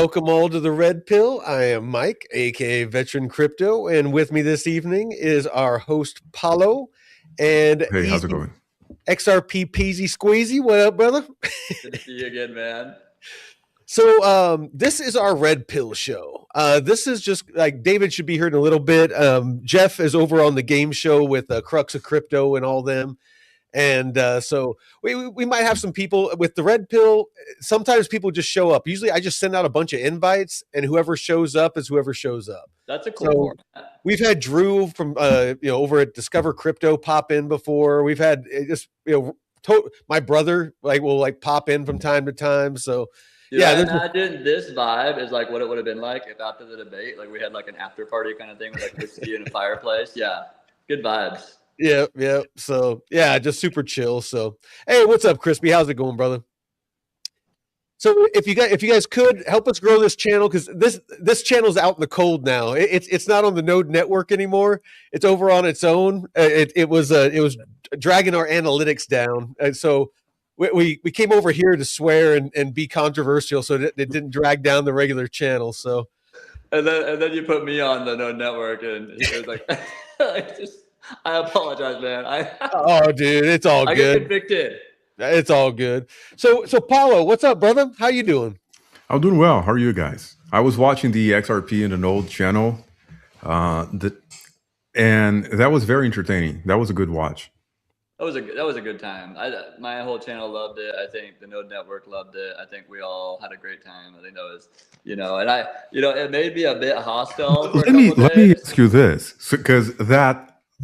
welcome all to the Red Pill. I am Mike, aka Veteran Crypto, and with me this evening is our host Paulo and Hey, how's it Easy going? XRP Peasy Squeezy. What up, brother? Good to see you again, man. So this is our Red Pill show. This is just like David should be here in a little bit. Jeff is over on the game show with Crux of Crypto and all them. And so we might have some people with the Red Pill. Sometimes people just show up. Usually I just send out a bunch of invites and whoever shows up is whoever shows up. That's a cool format. We've had Drew from over at Discover Crypto pop in before. We've had just my brother will pop in from time to time. So Dude, I imagine this vibe is like what it would have been like if after the debate, like we had like an after party kind of thing with like whiskey and a fireplace. Yeah, good vibes. Yeah. So yeah, just super chill. So hey, what's up, Crispy? How's it going, brother? So if you guys could help us grow this channel, because this channel's out in the cold now. It's not on the Node network anymore. It's over on its own. It was dragging our analytics down, and so we came over here to swear and be controversial, so that it didn't drag down the regular channel. So and then you put me on the Node network, and he was like, I apologize, man. Oh, dude, it's all good. I get convicted. It's all good. So Paulo, what's up, brother? How you doing? I'm doing well. How are you guys? I was watching the XRP and the Node channel, and that was very entertaining. That was a good watch. That was a good time. My whole channel loved it. I think the Node network loved it. I think we all had a great time. I think that was, and it made me a bit hostile. Let me ask you this, because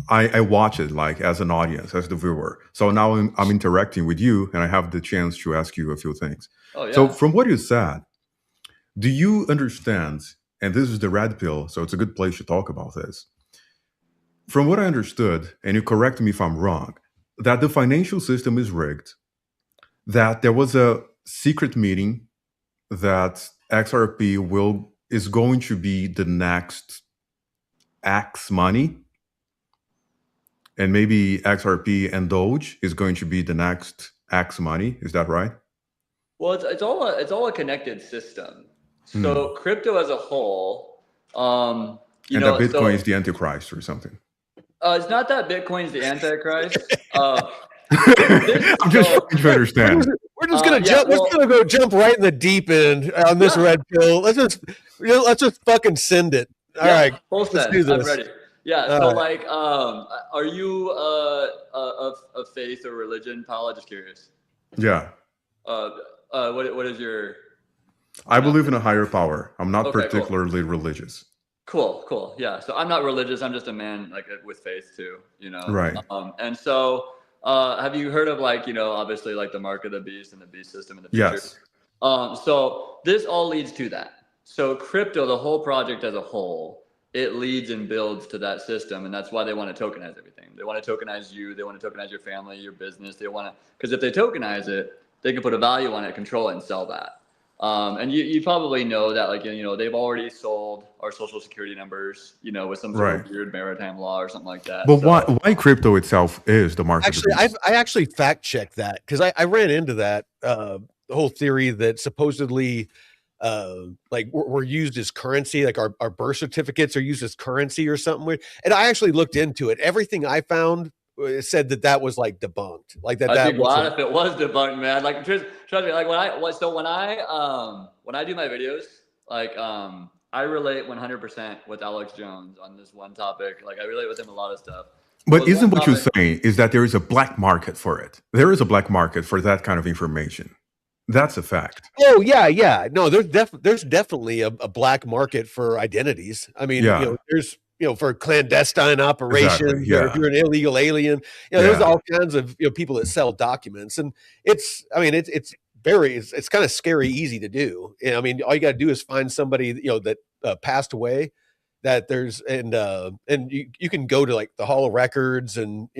I watch it like as an audience, as the viewer. So now I'm interacting with you, and I have the chance to ask you a few things. Oh, yeah. So from what you said, do you understand? And this is the Red Pill, so it's a good place to talk about this. From what I understood, and you correct me if I'm wrong, that the financial system is rigged, that there was a secret meeting that XRP is going to be the next X money. And maybe XRP and Doge is going to be the next X money. Is that right? Well, it's all a connected system. So crypto as a whole, that Bitcoin is the Antichrist or something. It's not that Bitcoin's the Antichrist. I'm just trying to understand. We're just gonna jump. We're gonna go jump right in the deep end on this Red Pill. Let's just fucking send it. All right, let's do this. I'm ready. Yeah. So are you of faith or religion, Paula? Just curious. Yeah. What is your? I believe in a higher power. I'm not particularly religious. Cool. Yeah. So I'm not religious. I'm just a man with faith too. Right. And so have you heard of obviously the mark of the beast and the beast system in the future? Yes. So this all leads to that. So crypto, the whole project as a whole, it leads and builds to that system, and that's why they want to tokenize everything. They want to tokenize you. They want to tokenize your family, your business. They want to, because if they tokenize it, they can put a value on it, control it, and sell that. And you probably know that, they've already sold our social security numbers, with some sort of weird maritime law or something like that. But why crypto itself is the market? Actually, I actually fact checked that because I ran into that the whole theory that supposedly. We're used as currency, like our birth certificates are used as currency or something. And I actually looked into it. Everything I found said that was debunked. I'd be glad if it was debunked, man. Trust me. When I do my videos, I relate 100% with Alex Jones on this one topic. I relate with him a lot of stuff. But isn't what you're saying is that there is a black market for it? There is a black market for that kind of information. That's a fact. Oh yeah. No, there's definitely a black market for identities. I mean, there's for clandestine operations. Exactly, yeah. If you're an illegal alien, there's all kinds of people that sell documents, and it's kind of scary easy to do. I mean, all you got to do is find somebody that passed away. That there's and you can go to the Hall of Records and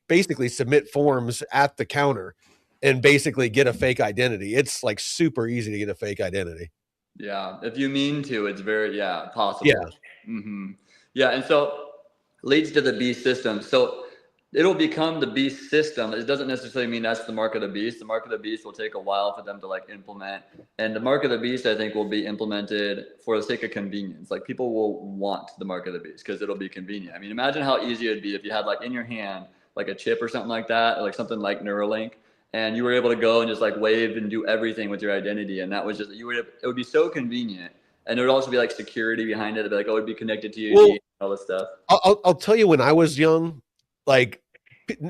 basically submit forms at the counter. And basically get a fake identity. It's super easy to get a fake identity. Yeah, if you mean to, it's very possible. Yeah. Mm-hmm. Yeah, and so leads to the beast system. So it'll become the beast system. It doesn't necessarily mean that's the mark of the beast. The mark of the beast will take a while for them to like implement. And the mark of the beast, I think, will be implemented for the sake of convenience. Like people will want the mark of the beast because it'll be convenient. I mean, imagine how easy it'd be if you had like in your hand, like a chip or something like that, or like something like Neuralink, and you were able to go and just like wave and do everything with your identity. And that was just, it would be so convenient. And there would also be like security behind it. It'd be like, oh, it'd be connected to your and all this stuff. I'll tell you, when I was young, like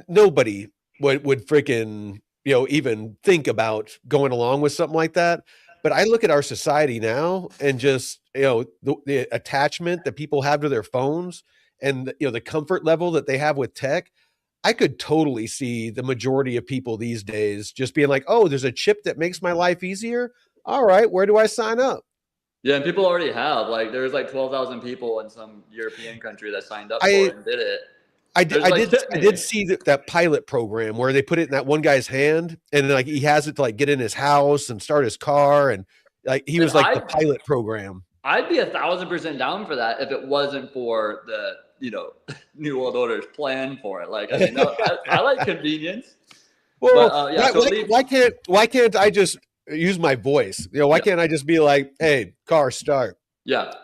nobody would freaking, even think about going along with something like that. But I look at our society now and just, the attachment that people have to their phones and, the comfort level that they have with tech. I could totally see the majority of people these days just being like, oh, there's a chip that makes my life easier. All right, where do I sign up? Yeah, and people already have. Like, there's like 12,000 people in some European country that signed up for it and did it. I did see that pilot program where they put it in that one guy's hand, and like he has it to like get in his house and start his car, and like he was like the pilot program. I'd be 1,000% down for that if it wasn't for the New World Order's plan for it. Like, I mean, I like convenience. Well, but, why can't I just use my voice? Why can't I just be like, hey, car start,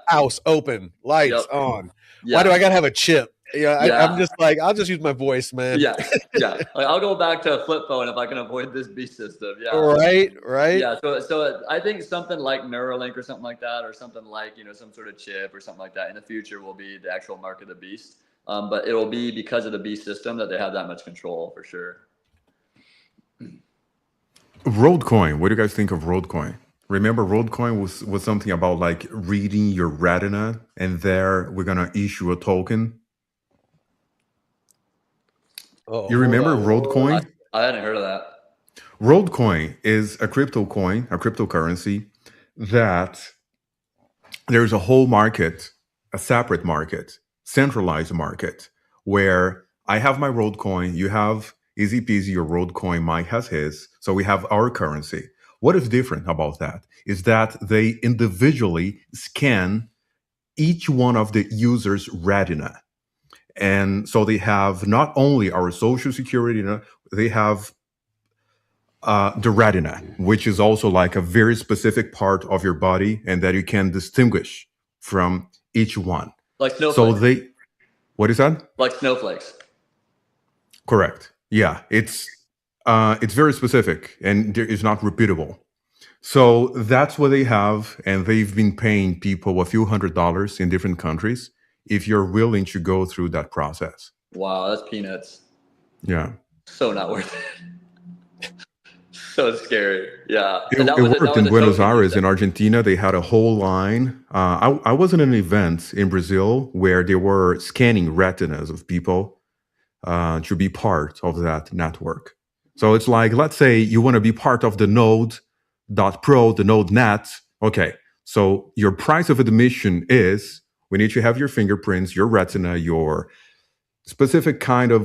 house open, lights on? Why do I gotta have a chip? I'm just like, I'll just use my voice, man. Like, I'll go back to a flip phone if I can avoid this beast system. Right. Yeah, so I think something like Neuralink or something like that, or something like some sort of chip or something like that in the future will be the actual mark of the beast. But it will be because of the beast system that they have that much control for sure. Roadcoin. What do you guys think of Roadcoin? Remember, Roadcoin was something about like reading your retina, and there we're gonna issue a token. You remember Roadcoin? I hadn't heard of that. Roadcoin is a crypto coin, a cryptocurrency that there's a whole market, a separate market, centralized market, where I have my Roadcoin, you have easy peasy, your Roadcoin, Mike has his, so we have our currency. What is different about that is that they individually scan each one of the user's retina. And so they have not only our social security, they have the retina, which is also like a very specific part of your body, and that you can distinguish from each one. Like snowflakes. What is that? Like snowflakes. Correct. Yeah, it's very specific and it's not repeatable. So that's what they have, and they've been paying people a few $100s in different countries if you're willing to go through that process. Wow, that's peanuts. Yeah. So not worth it. So scary. Yeah. It worked in Buenos Aires in Argentina. They had a whole line. I was in an event in Brazil where they were scanning retinas of people to be part of that network. So it's like, let's say you want to be part of the node.pro, the node net. Okay. So your price of admission is, we need to have your fingerprints, your retina, your specific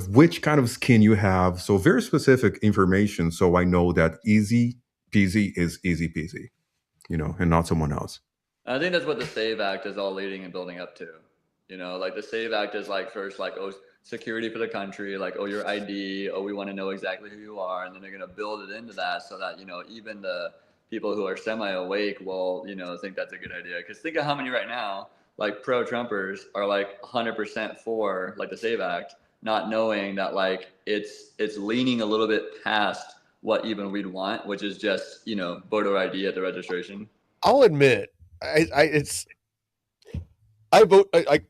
which kind of skin you have. So very specific information. So I know that easy peasy is easy peasy, and not someone else. I think that's what the SAVE Act is all leading and building up to. Like the SAVE Act is like first like, oh, security for the country, like, oh, your ID, oh, we want to know exactly who you are. And then they're going to build it into that so that, even the people who are semi-awake will, think that's a good idea. Because think of how many right now, like pro-Trumpers are like 100% for like the SAVE Act, not knowing that like it's leaning a little bit past what even we'd want, which is just, voter ID at the registration. I'll admit, I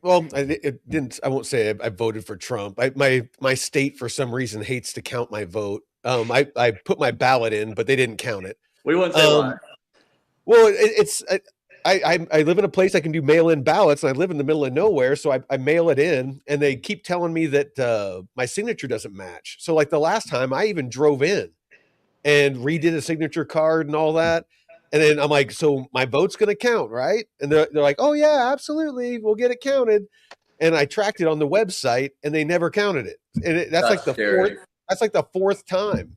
won't say I voted for Trump. My state for some reason hates to count my vote. I put my ballot in, but they didn't count it. We wouldn't say why. Well, I live in a place I can do mail-in ballots, and I live in the middle of nowhere, so I mail it in, and they keep telling me that my signature doesn't match. So like the last time, I even drove in and redid a signature card and all that. And then I'm like, so my vote's going to count, right? And they're like, oh yeah, absolutely. We'll get it counted. And I tracked it on the website and they never counted it. And that's like the fourth time,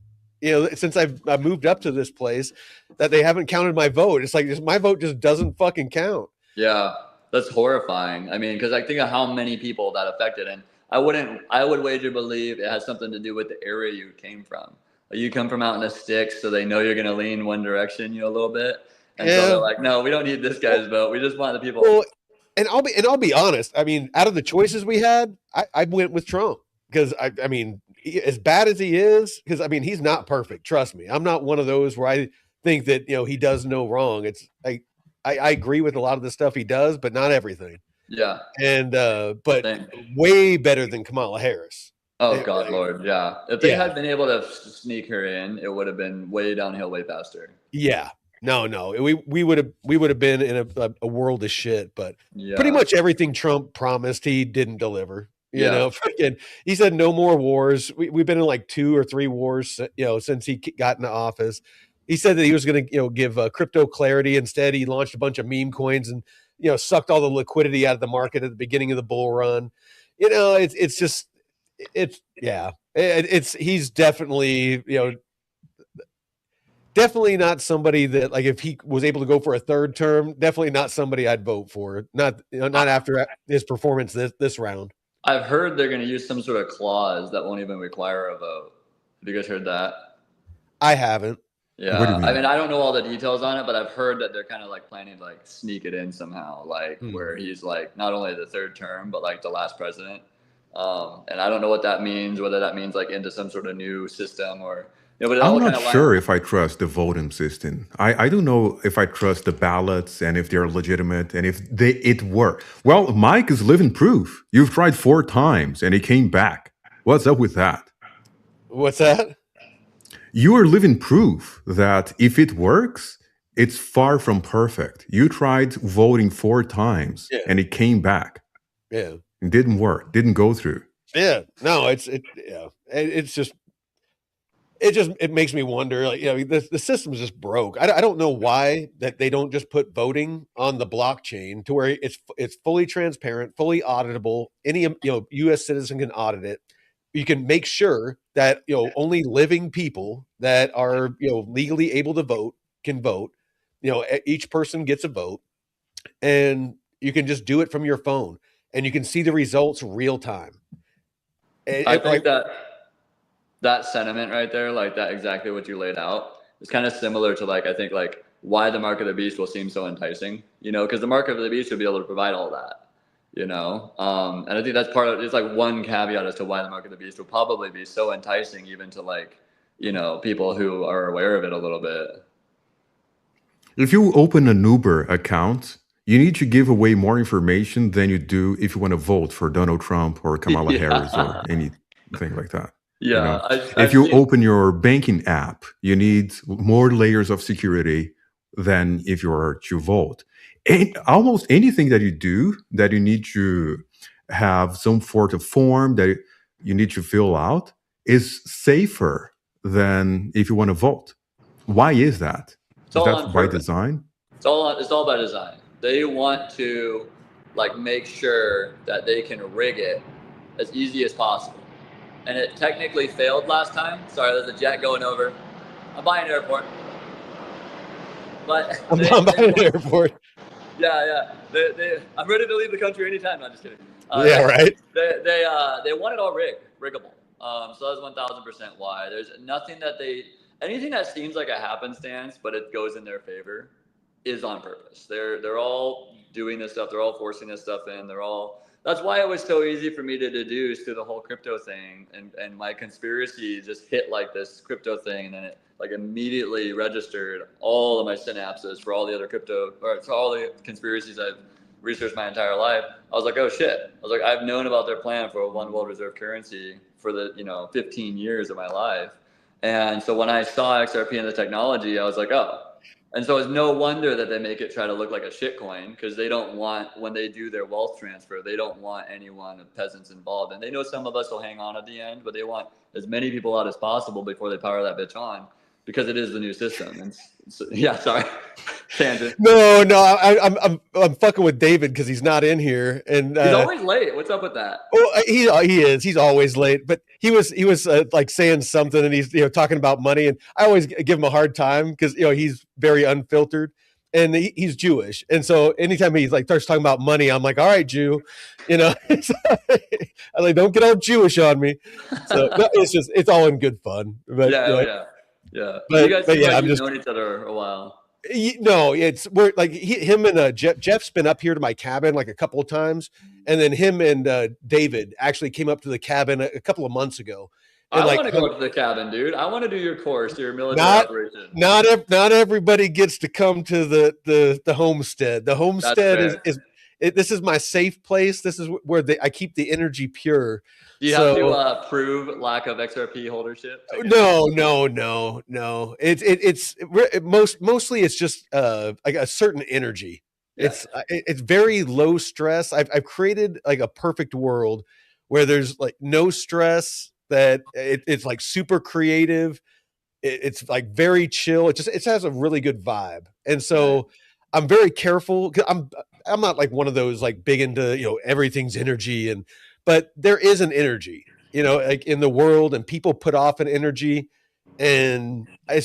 since I've moved up to this place that they haven't counted my vote. It's like my vote just doesn't fucking count. Yeah, that's horrifying. I mean, because I think of how many people that affected. And I would wager believe it has something to do with the area you came from. You come from out in the sticks, so they know you're going to lean one direction, a little bit. And so they're like, no, we don't need this guy's vote. We just want the people. Well, and I'll be honest. I mean, out of the choices we had, I went with Trump because I mean, as bad as he is, because I mean, he's not perfect. Trust me, I'm not one of those where I think that he does no wrong. It's I agree with a lot of the stuff he does, but not everything. Yeah. And but way better than Kamala Harris. Oh God, Lord, yeah. If they had been able to sneak her in, it would have been way downhill, way faster. Yeah. No. We would have been in a world of shit. But pretty much everything Trump promised, he didn't deliver. You know, freaking, he said no more wars. We've been in like 2 or 3 wars, since he got into office. He said that he was going to, give crypto clarity. Instead, he launched a bunch of meme coins and, sucked all the liquidity out of the market at the beginning of the bull run. He's definitely, definitely not somebody that, like, if he was able to go for a 3rd term, definitely not somebody I'd vote for. Not after his performance this round. I've heard they're going to use some sort of clause that won't even require a vote. Have you guys heard that? I haven't. Yeah, I mean, I don't know all the details on it, but I've heard that they're kind of like planning to like sneak it in somehow, like where he's like not only the 3rd term, but like the last president. And I don't know what that means, whether that means like into some sort of new system or. But I'm not sure if I trust the voting system. I don't know if I trust the ballots and if they're legitimate and if it work. Well, Mike is living proof. You've tried 4 times and he came back. What's up with that? What's that? You are living proof that if it works, it's far from perfect. You tried voting 4 times and it came back. Yeah. It didn't work. Didn't go through. Yeah. No, it's just. It makes me wonder, like, the system's just broke. I don't know why that they don't just put voting on the blockchain to where it's fully transparent, fully auditable. Any U.S. citizen can audit it. You can make sure that only living people that are legally able to vote can vote. Each person gets a vote, and you can just do it from your phone, and you can see the results real time. I think that sentiment right there, like that, exactly what you laid out, is kind of similar to like, I think like why the mark of the beast will seem so enticing, because the mark of the beast would be able to provide all that, and I think that's part of, it's like one caveat as to why the mark of the beast will probably be so enticing even to like, people who are aware of it a little bit. If you open an Uber account, you need to give away more information than you do if you want to vote for Donald Trump or Kamala Harris or anything like that. Yeah. If you open your banking app, you need more layers of security than if you are to vote. And almost anything that you do that you need to have some sort of form that you need to fill out is safer than if you want to vote. Why is that? Is that by design? It's all by design. They want to like make sure that they can rig it as easy as possible. And it technically failed last time. Sorry, there's a jet going over. I'm by an airport. But I'm by an airport. Yeah. I'm ready to leave the country anytime. No, I'm just kidding. Yeah, right. They want it all riggable. So that's 1000% why. There's anything that seems like a happenstance, but it goes in their favor, is on purpose. They're all doing this stuff. They're all forcing this stuff in. That's why it was so easy for me to deduce through the whole crypto thing, and my conspiracy just hit like this crypto thing, and then it like immediately registered all of my synapses for all the other crypto, or for all the conspiracies I've researched my entire life. I was like, oh shit. I was like, I've known about their plan for a one world reserve currency for the 15 years of my life. And so when I saw XRP and the technology, I was like, oh. And so it's no wonder that they make it try to look like a shit coin, because they don't want, when they do their wealth transfer, they don't want anyone of peasants involved. And they know some of us will hang on at the end, but they want as many people out as possible before they power that bitch on, because it is the new system. And so, yeah, sorry. Tangent. No, I'm fucking with David because he's not in here, and he's always late. What's up with that? Well, he is. He's always late, but he was like saying something, and he's talking about money, and I always give him a hard time because he's very unfiltered, and he's Jewish, and so anytime he like starts talking about money, I'm like, all right, Jew, you know, I'm like, don't get all Jewish on me. So no, it's all in good fun, but Yeah, oh yeah, yeah, yeah. You guys seem yeah, like I'm you've just known each other a while. no, we're like him and Jeff's been up here to my cabin like a couple of times, and then him and David actually came up to the cabin a couple of months ago, and I like want to go up to the cabin, dude. I want to do your course, your military not operation. not everybody gets to come to the homestead. The homestead this is my safe place. This is where I keep the energy pure. Do you have to prove lack of XRP holdership? No. It's mostly it's just like a certain energy. Yeah. It's very low stress. I've created like a perfect world where there's like no stress. That it's like super creative. It's like very chill. It has a really good vibe, and so I'm very careful. 'Cause I'm not like one of those like big into everything's energy, but there is an energy like in the world, and people put off an energy, and I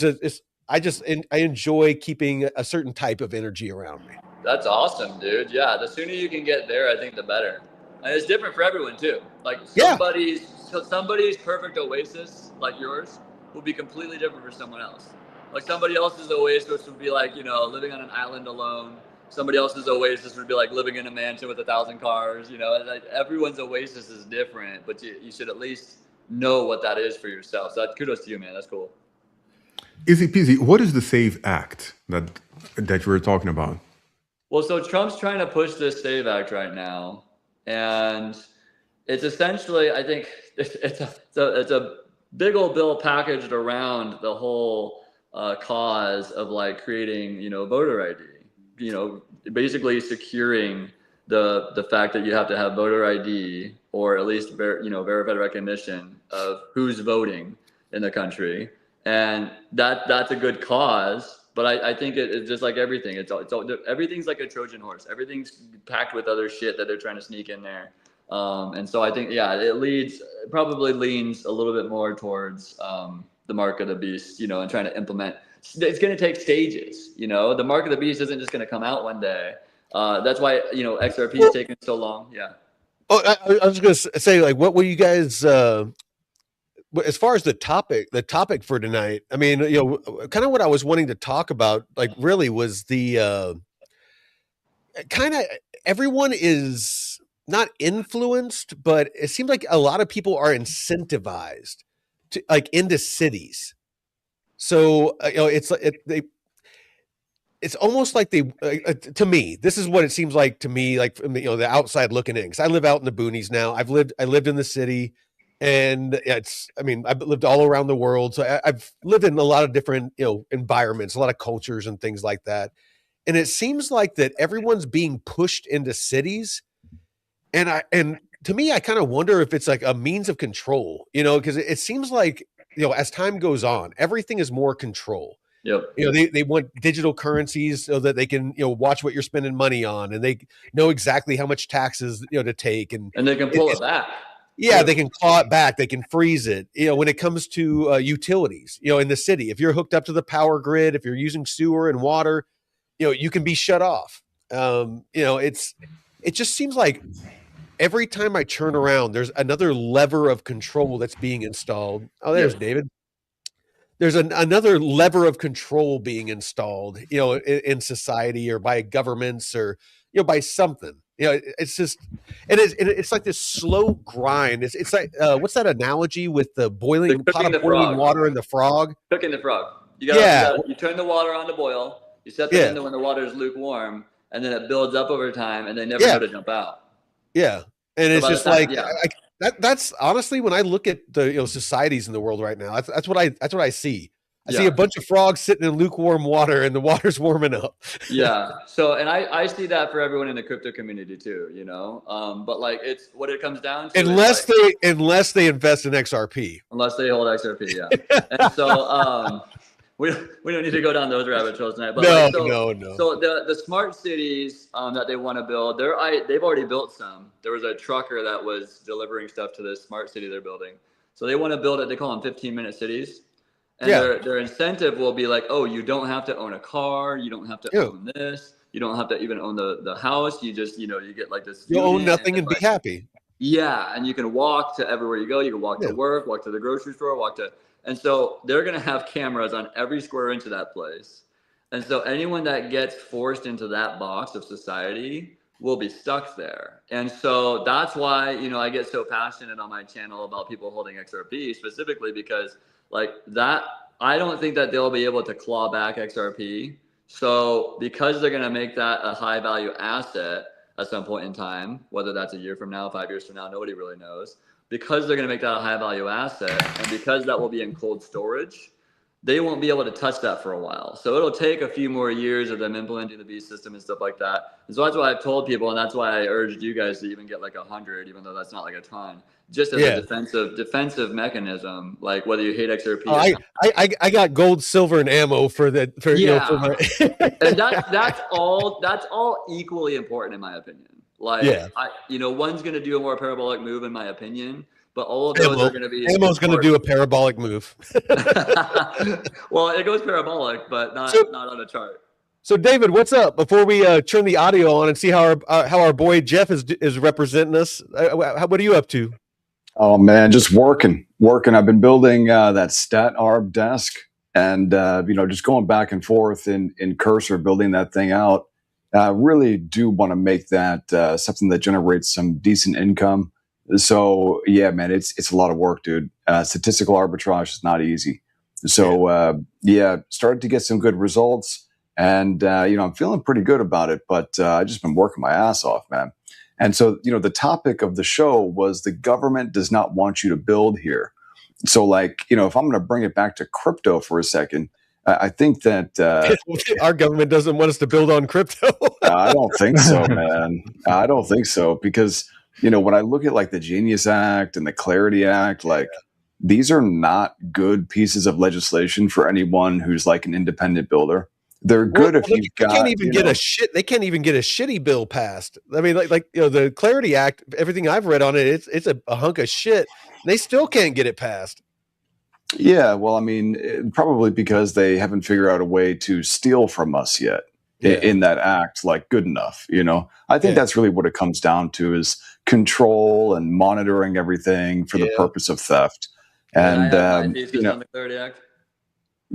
enjoy keeping a certain type of energy around me. That's awesome, dude. Yeah, the sooner you can get there, I think the better. And it's different for everyone too. Like somebody's perfect oasis, like yours, will be completely different for someone else. Like somebody else's oasis would be like, living on an island alone. Somebody else's oasis would be like living in a mansion with 1,000 cars. Like everyone's oasis is different, but you should at least know what that is for yourself. So kudos to you, man. That's cool. Easy peasy. What is the SAVE Act that you were talking about? Well, so Trump's trying to push this SAVE Act right now. And it's essentially, I think it's a big old bill packaged around the whole cause of like creating, voter ID, basically securing the fact that you have to have voter ID or at least, verified recognition of who's voting in the country. And that's a good cause. But I think it's just like everything. Everything's like a Trojan horse. Everything's packed with other shit that they're trying to sneak in there. And so I think, it probably leans a little bit more towards the mark of the beast, and trying to implement. It's going to take stages. The mark of the beast isn't just going to come out one day. That's why XRP is taking so long. Yeah. Oh, I was going to say, like, what were you guys? As far as the topic for tonight, I mean, kind of what I was wanting to talk about, like, really was the kind of everyone is not influenced, but it seems like a lot of people are incentivized to like into cities. So it's almost like they to me, this is what it seems like to me, like from the outside looking in, because I live out in the boonies now. I lived in the city. And I've lived all around the world. So I've lived in a lot of different, environments, a lot of cultures and things like that. And it seems like that everyone's being pushed into cities. And to me, I kind of wonder if it's like a means of control, because it seems like, as time goes on, everything is more control. Yep. They want digital currencies so that they can, watch what you're spending money on, and they know exactly how much taxes, to take. And they can pull it back. Yeah, they can claw it back. They can freeze it. When it comes to utilities, in the city, if you're hooked up to the power grid, if you're using sewer and water, you can be shut off. It just seems like every time I turn around, there's another lever of control that's being installed. Oh, there's David. There's another lever of control being installed, in society or by governments or, by something. It's just, it's like this slow grind. It's like, what's that analogy with the boiling pot of boiling water and the frog? Cooking the frog. You turn the water on to boil. You set the window when the water is lukewarm, and then it builds up over time, and they never know to jump out. Yeah, and it's just like that's honestly, when I look at the societies in the world right now, that's what I see. I see a bunch of frogs sitting in lukewarm water, and the water's warming up. Yeah. So, and I see that for everyone in the crypto community too, but like it's what it comes down to. Unless they invest in XRP. Unless they hold XRP, yeah. And so we don't need to go down those rabbit trails tonight. But no. So the smart cities that they want to build, they've already built some. There was a trucker that was delivering stuff to this smart city they're building. So they want to build it. They call them 15-minute cities. And their incentive will be like, oh, you don't have to own a car, you don't have to own this, you don't have to even own the house. You just, you get like this. You own nothing and be happy. Yeah, and you can walk to everywhere you go. You can walk to work, walk to the grocery store, and so they're gonna have cameras on every square inch of that place. And so anyone that gets forced into that box of society will be stuck there. And so that's why, I get so passionate on my channel about people holding XRP specifically because like that, I don't think that they'll be able to claw back XRP. So because they're going to make that a high value asset at some point in time, whether that's a year from now, 5 years from now, nobody really knows, because they're going to make that a high value asset and because that will be in cold storage, they won't be able to touch that for a while. So it'll take a few more years of them implementing the B system and stuff like that. And so that's why I've told people, and that's why I urged you guys to even get like 100, even though that's not like a ton, just as a defensive mechanism, like whether you hate XRP. I got gold, silver, and ammo for that. And that's all equally important in my opinion. Like, one's going to do a more parabolic move in my opinion. But all of those are going to be. Ammo's going to do a parabolic move. Well, it goes parabolic, but not on a chart. So, David, what's up? Before we turn the audio on and see how our boy Jeff is representing us, what are you up to? Oh man, just working. I've been building that stat arb desk, and just going back and forth in Cursor, building that thing out. Really do want to make that something that generates some decent income. So yeah, man, it's a lot of work, dude. Statistical arbitrage is not easy. So started to get some good results, and I'm feeling pretty good about it. But I just been working my ass off, man. And so the topic of the show was the government does not want you to build here. So like if I'm going to bring it back to crypto for a second, I think that our government doesn't want us to build on crypto. I don't think so, man. I don't think so because. When I look at like the Genius Act and the Clarity Act, like these are not good pieces of legislation for anyone who's like an independent builder. They're good if you've got. They can't even get a shitty bill passed. I mean, like the Clarity Act. Everything I've read on it, it's a hunk of shit. They still can't get it passed. Yeah, well, I mean, probably because they haven't figured out a way to steal from us yet. In that act, like good enough, I think that's really what it comes down to is control and monitoring everything for the purpose of theft. And my thesis on the Clarity Act.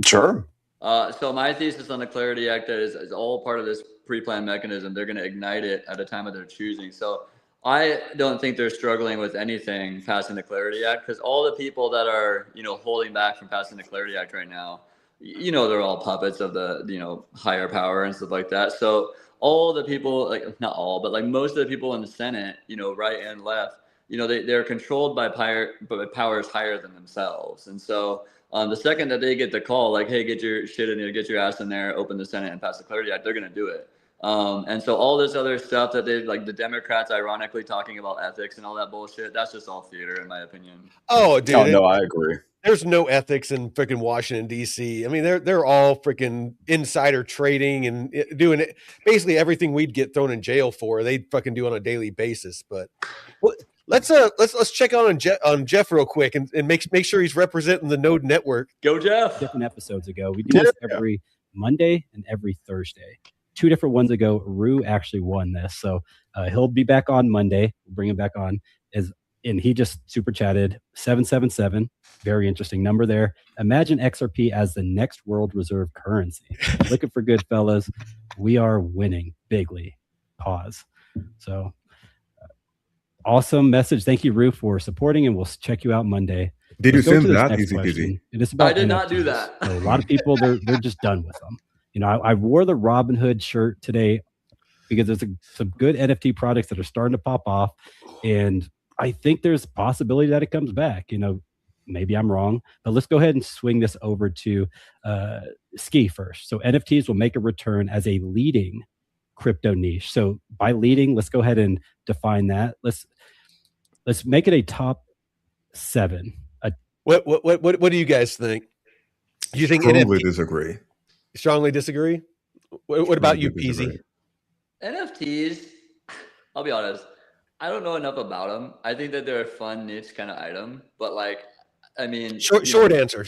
Sure. So my thesis on the Clarity Act is all part of this pre-planned mechanism. They're going to ignite it at a time of their choosing. So I don't think they're struggling with anything passing the Clarity Act because all the people that are holding back from passing the Clarity Act right now. They're all puppets of the, higher power and stuff like that. So all the people, like not all, but like most of the people in the Senate, right and left, they're controlled by powers higher than themselves. And so the second that they get the call, like, hey, get your shit in there, get your ass in there, open the Senate and pass the Clarity Act, they're going to do it. And so all this other stuff that they like the Democrats ironically talking about ethics and all that bullshit, that's just all theater in my opinion. Oh, dude. Oh, no, I agree. There's no ethics in freaking Washington, D.C. I mean, they're all freaking insider trading and doing it. Basically everything we'd get thrown in jail for, they fucking do on a daily basis. But let's check on Jeff real quick and make sure he's representing the Node network. Go, Jeff. Different episodes ago, we do this every Monday and every Thursday. 2 different ones ago, Rue actually won this, so he'll be back on Monday. We'll bring him back on and he just super chatted 777. Very interesting number there. Imagine XRP as the next world reserve currency. Looking for good, fellas. We are winning bigly. Pause. So awesome message. Thank you, Rue, for supporting, and we'll check you out Monday. Did you send that easy peasy? It is about I did NFTs. not do that. So a lot of people, they're just done with them. I wore the Robin Hood shirt today because there's some good NFT products that are starting to pop off, and I think there's a possibility that it comes back. Maybe I'm wrong, but let's go ahead and swing this over to Ski first. So NFTs will make a return as a leading crypto niche. So by leading, let's go ahead and define that. Let's make it a top 7. What do you guys think? Do you think Strongly disagree. Strongly disagree? What about you, Peasy? NFTs, I'll be honest, I don't know enough about them. I think that they're a fun niche kind of item, but like, I mean, short answer.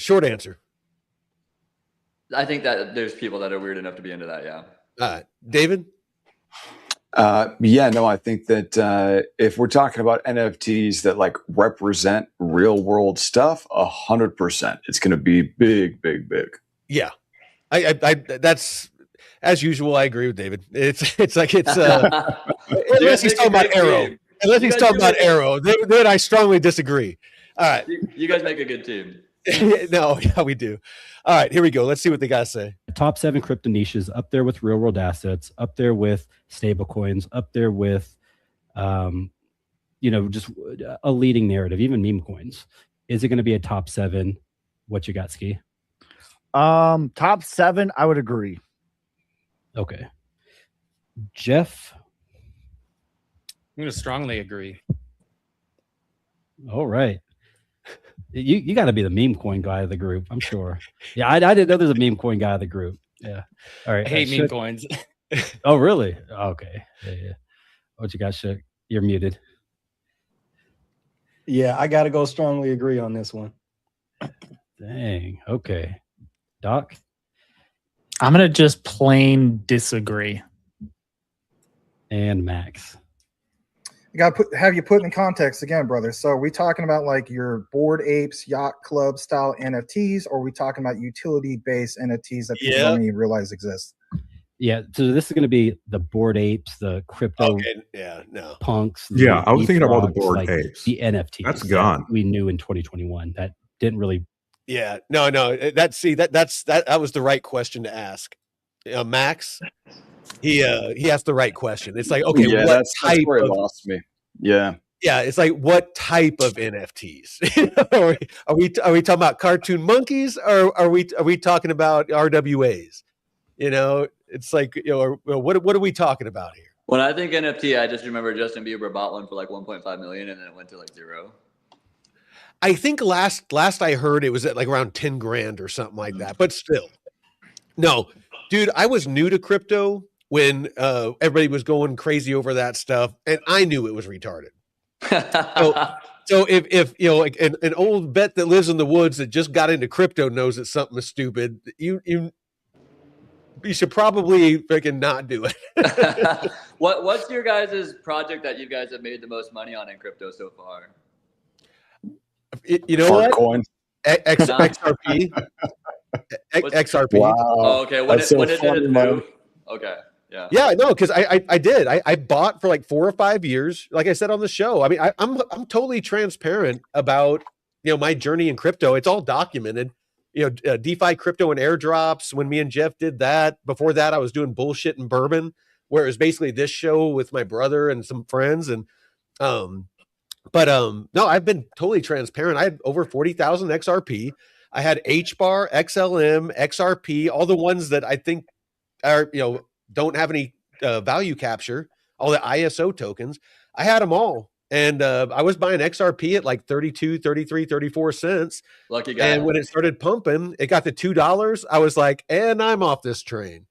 I think that there's people that are weird enough to be into that. Yeah. David? Yeah, no, I think that if we're talking about NFTs that like represent real world stuff, 100%, it's going to be big, big, big. Yeah, I that's as usual. I agree with David. It's like it's unless he's talking about Arrow. Unless he's talking about Arrow, then I strongly disagree. All right, you guys make a good team. No, yeah, we do. All right, here we go. Let's see what they got to say. Top 7 crypto niches, up there with real world assets, up there with stable coins, up there with, just a leading narrative, even meme coins. Is it going to be a top 7? What you got, Ski? Top 7, I would agree. Okay. Jeff? I'm going to strongly agree. All right. You got to be the meme coin guy of the group, I'm sure. Yeah, I didn't know there's a meme coin guy of the group. Yeah. All right. I hate meme coins. Oh, really? Okay. Yeah. What you got, Shook? You're muted. Yeah, I got to go strongly agree on this one. Dang. Okay. Doc? I'm going to just plain disagree. And Max? I got to have you put in context again, brother. So are we talking about like your Bored Apes, Yacht Club style NFTs, or are we talking about utility-based NFTs that people don't even realize exist? Yeah, so this is going to be the Bored Apes, the crypto punks. Yeah, I was thinking about the Bored Apes. The NFTs. That's gone. We knew in 2021. That didn't really... Yeah, no. That was the right question to ask. Max, he asked the right question. It's like, okay, yeah, what type that's where it of, lost me. Yeah. Yeah, it's like what type of NFTs? are we talking about cartoon monkeys, or are we talking about RWAs? It's like, what are we talking about here? When I think NFT, I just remember Justin Bieber bought one for like 1.5 million, and then it went to like 0. I think last I heard it was at like around 10 grand or something like that. But still, no, dude, I was new to crypto when everybody was going crazy over that stuff, and I knew it was retarded. So if like an old vet that lives in the woods that just got into crypto knows that something is stupid, you should probably freaking not do it. What's your guys' project that you guys have made the most money on in crypto so far? You know what? Coin. XRP. XRP. Wow. Oh, okay. When did it move? Okay. Yeah. Yeah, no, because I did. I bought for like 4 or 5 years. Like I said on the show, I mean, I'm totally transparent about my journey in crypto. It's all documented. DeFi crypto and airdrops. When me and Jeff did that. Before that, I was doing bullshit and bourbon, where it was basically this show with my brother and some friends. And no, I've been totally transparent. I had over 40,000 XRP. I had HBAR, XLM, XRP, all the ones that I think are don't have any value capture, all the ISO tokens. I had them all. And I was buying XRP at like 32, 33, 34 cents. Lucky guy. And when it started pumping, it got to $2. I was like, and I'm off this train.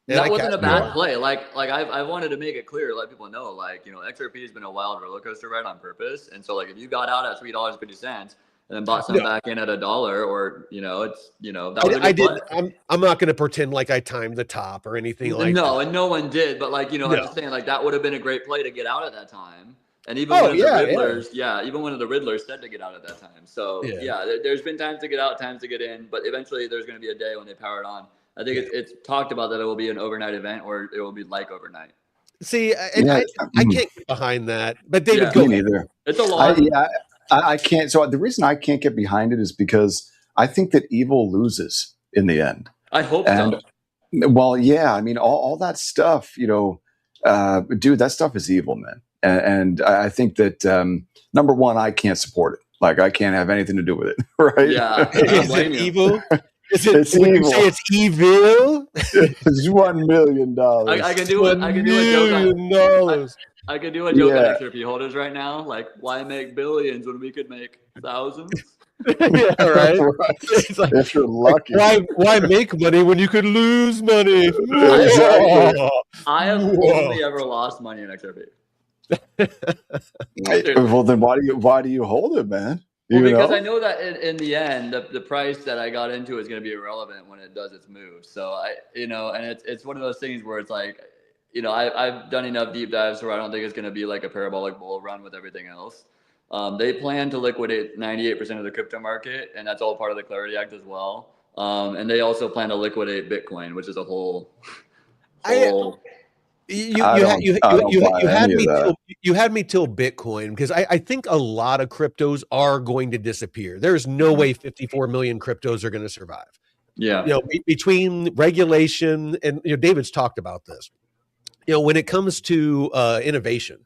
And that wasn't a bad play. Like I wanted to make it clear, let people know, XRP has been a wild roller coaster ride on purpose. And so like if you got out at $3.50 and then bought some back in at $1, or it's that was I did. I'm not going to pretend like I timed the top or anything like that. No, and no one did. But I'm just saying that would have been a great play to get out at that time. And even one of the Riddlers, even one of the Riddlers said to get out at that time. So there's been times to get out, times to get in, but eventually there's going to be a day when they power it on. I think it's talked about that it will be an overnight event, or it will be like overnight. See, I can't get behind that. But David, go neither. It's a lot. I can't. So the reason I can't get behind it is because I think that evil loses in the end. I hope so. Well, yeah. I mean, all that stuff, dude, that stuff is evil, man. And I think that, number one, I can't support it. Like, I can't have anything to do with it, right? Yeah. Is it evil? It's evil. You say it's evil? It's $1 million. I can do it. I can do a joke. I can do a joke on XRP holders right now. Like, why make billions when we could make thousands? Yeah, right. It's like, if you're lucky. Why make money when you could lose money? Exactly. I have only ever lost money in XRP. Well, then why do you hold it, man? Well, because I know that in the end, the price that I got into is going to be irrelevant when it does its move. So and it's one of those things where it's like, I've done enough deep dives where I don't think it's going to be like a parabolic bull run with everything else. They plan to liquidate 98% of the crypto market, and that's all part of the Clarity Act as well. And they also plan to liquidate Bitcoin, which is a whole. You had me till Bitcoin, because I think a lot of cryptos are going to disappear. There's no way 54 million cryptos are going to survive. Yeah. Between regulation and David's talked about this. When it comes to innovation,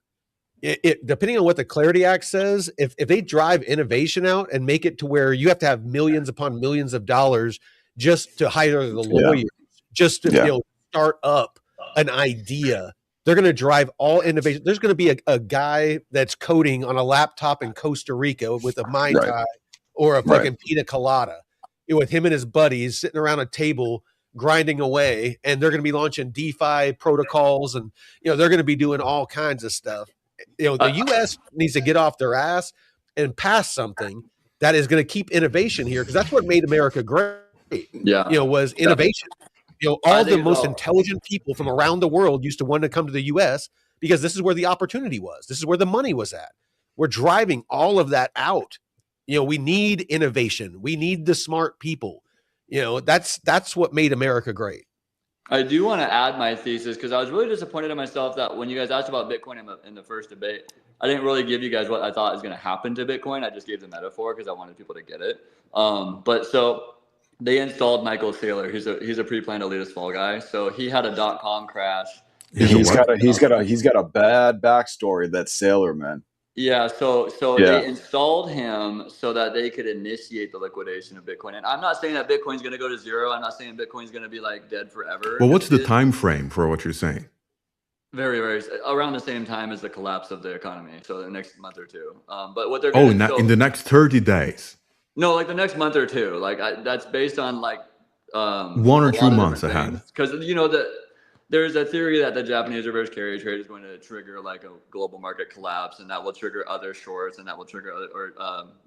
it depending on what the Clarity Act says, if they drive innovation out and make it to where you have to have millions upon millions of dollars just to hire the lawyers, just to start up an idea, they're going to drive all innovation. There's going to be a guy that's coding on a laptop in Costa Rica with a Mai Tai or a fucking pina colada, with him and his buddies sitting around a table grinding away, and they're going to be launching DeFi protocols, and they're going to be doing all kinds of stuff. The U.S. needs to get off their ass and pass something that is going to keep innovation here, because that's what made America great. Was innovation. All the most intelligent people from around the world used to want to come to the U.S. because this is where the opportunity was. This is where the money was at. We're driving all of that out. We need innovation. We need the smart people. That's what made America great. I do want to add my thesis, because I was really disappointed in myself that when you guys asked about Bitcoin in the first debate, I didn't really give you guys what I thought is going to happen to Bitcoin. I just gave the metaphor because I wanted people to get it. But so they installed Michael Saylor. He's a pre-planned elitist fall guy. So he had a .com crash. He's got a bad backstory, that Saylor, man. Yeah, so they installed him so that they could initiate the liquidation of Bitcoin. And I'm not saying that Bitcoin's going to go to zero. I'm not saying Bitcoin's going to be like dead forever. Well, what's the time frame for what you're saying? Very, very around the same time as the collapse of the economy. So the next month or two. But what they're in the next 30 days. No, like the next month or two. Like that's based on like 1 or 2 months ahead. Because there's a theory that the Japanese reverse carry trade is going to trigger like a global market collapse, and that will trigger other shorts, and that will trigger other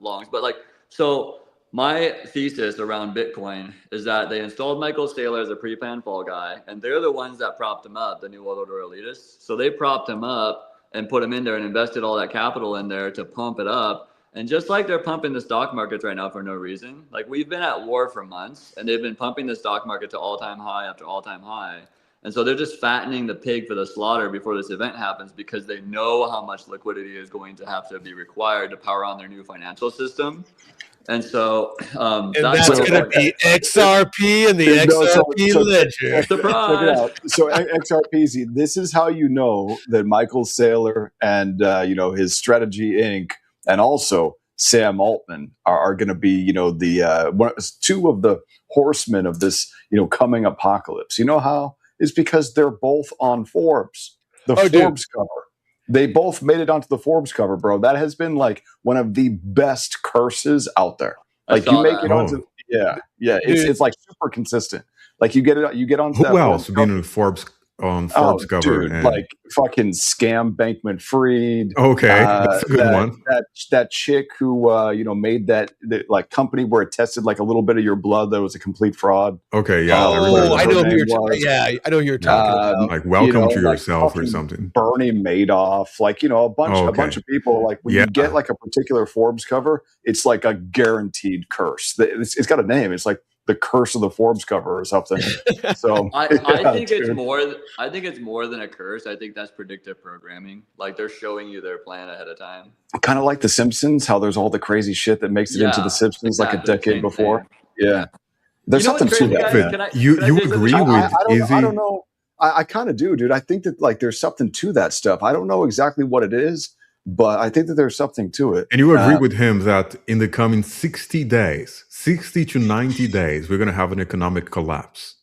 longs. But so my thesis around Bitcoin is that they installed Michael Saylor as a pre-planned fall guy, and they're the ones that propped him up, the New World Order elitists. So they propped him up and put him in there and invested all that capital in there to pump it up. And just like they're pumping the stock markets right now for no reason, like we've been at war for months, and they've been pumping the stock market to all-time high after all-time high. And so they're just fattening the pig for the slaughter before this event happens, because they know how much liquidity is going to have to be required to power on their new financial system. And so that's going to be XRP and the XRP ledger. Surprise! So XRP, this is how you know that Michael Saylor and his Strategy Inc. and also Sam Altman are going to be two of the horsemen of this coming apocalypse. You know how? Is because they're both on Forbes, Forbes cover. They both made it onto the Forbes cover, bro. That has been like one of the best curses out there. Like you make it onto, it's like super consistent. Like you get onto. Who else being on Forbes cover? Dude, and like fucking Scam Bankman-Fried. Okay, that's a good one. That chick who made that company where it tested like a little bit of your blood that was a complete fraud. Okay, yeah. I know who you're talking about. Like Welcome to Yourself or something. Bernie Madoff, a bunch of people. Like when you get like a particular Forbes cover, it's like a guaranteed curse. It's got a name. It's like the curse of the Forbes cover or something. So I think it's more than a curse. I think that's predictive programming. Like they're showing you their plan ahead of time. Kind of like The Simpsons, how there's all the crazy shit that makes it into The Simpsons like a decade before. Thing. Yeah. There's something to that. You agree with I don't know. I kind of do, dude. I think that like there's something to that stuff. I don't know exactly what it is, but I think that there's something to it. And you agree with him that in the coming 60 to 90 days, we're going to have an economic collapse.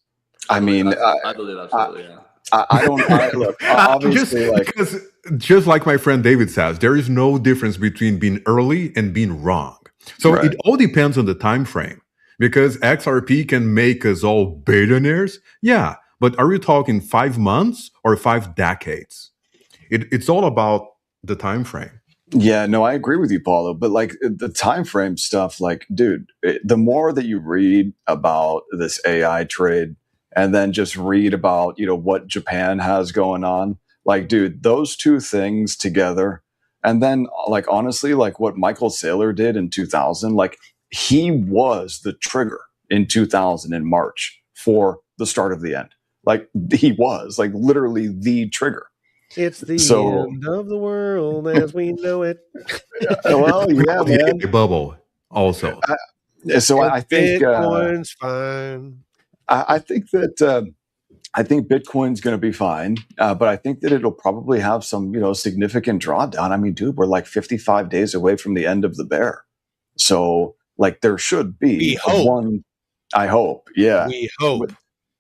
I mean, I believe absolutely, yeah. I don't look, obviously, because just like my friend David says, there is no difference between being early and being wrong. So it all depends on the time frame, because XRP can make us all billionaires. Yeah, but are you talking 5 months or 5 decades? It's all about the time frame. Yeah, no, I agree with you, Paulo. But like the time frame stuff, like, dude, the more that you read about this AI trade, and then just read about what Japan has going on, like, dude, those two things together, and then like honestly, like what Michael Saylor did in 2000, like he was the trigger in 2000 in March for the start of the end. Like he was like literally the trigger. It's the So end of the world as we know it. well, yeah, man. Bubble also. So And I think Bitcoin's fine. I think that I think Bitcoin's going to be fine, but I think that it'll probably have some significant drawdown. I mean, dude, we're like 55 days away from the end of the bear, so like there should be one. I hope, yeah. We hope.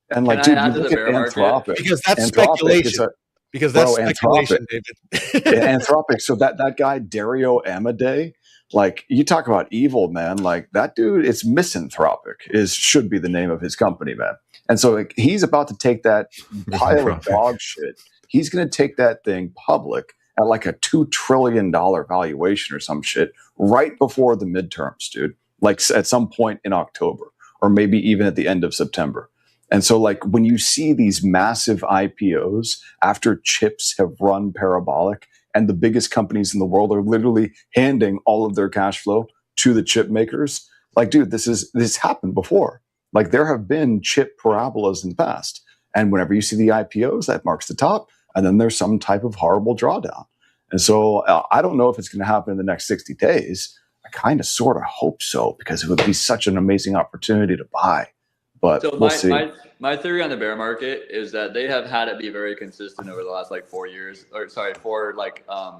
And like, Can dude, I you add to look the at bear market? Anthropic Because that's Anthropic speculation. Because that's speculation, David. Anthropic. So that guy Dario Amodei, like you talk about evil, man. Like that dude, it's misanthropic. Should be the name of his company, man. And so like, he's about to take that pile of dog shit. He's going to take that thing public at like a $2 trillion valuation or some shit right before the midterms, dude. Like at some point in October, or maybe even at the end of September. And so, like, when you see these massive IPOs after chips have run parabolic and the biggest companies in the world are literally handing all of their cash flow to the chip makers, like, dude, this happened before. Like, there have been chip parabolas in the past. And whenever you see the IPOs, that marks the top. And then there's some type of horrible drawdown. And so I don't know if it's going to happen in the next 60 days. I kind of sort of hope so, because it would be such an amazing opportunity to buy. But So we'll see. my theory on the bear market is that they have had it be very consistent over the last like 4 years, or sorry, 4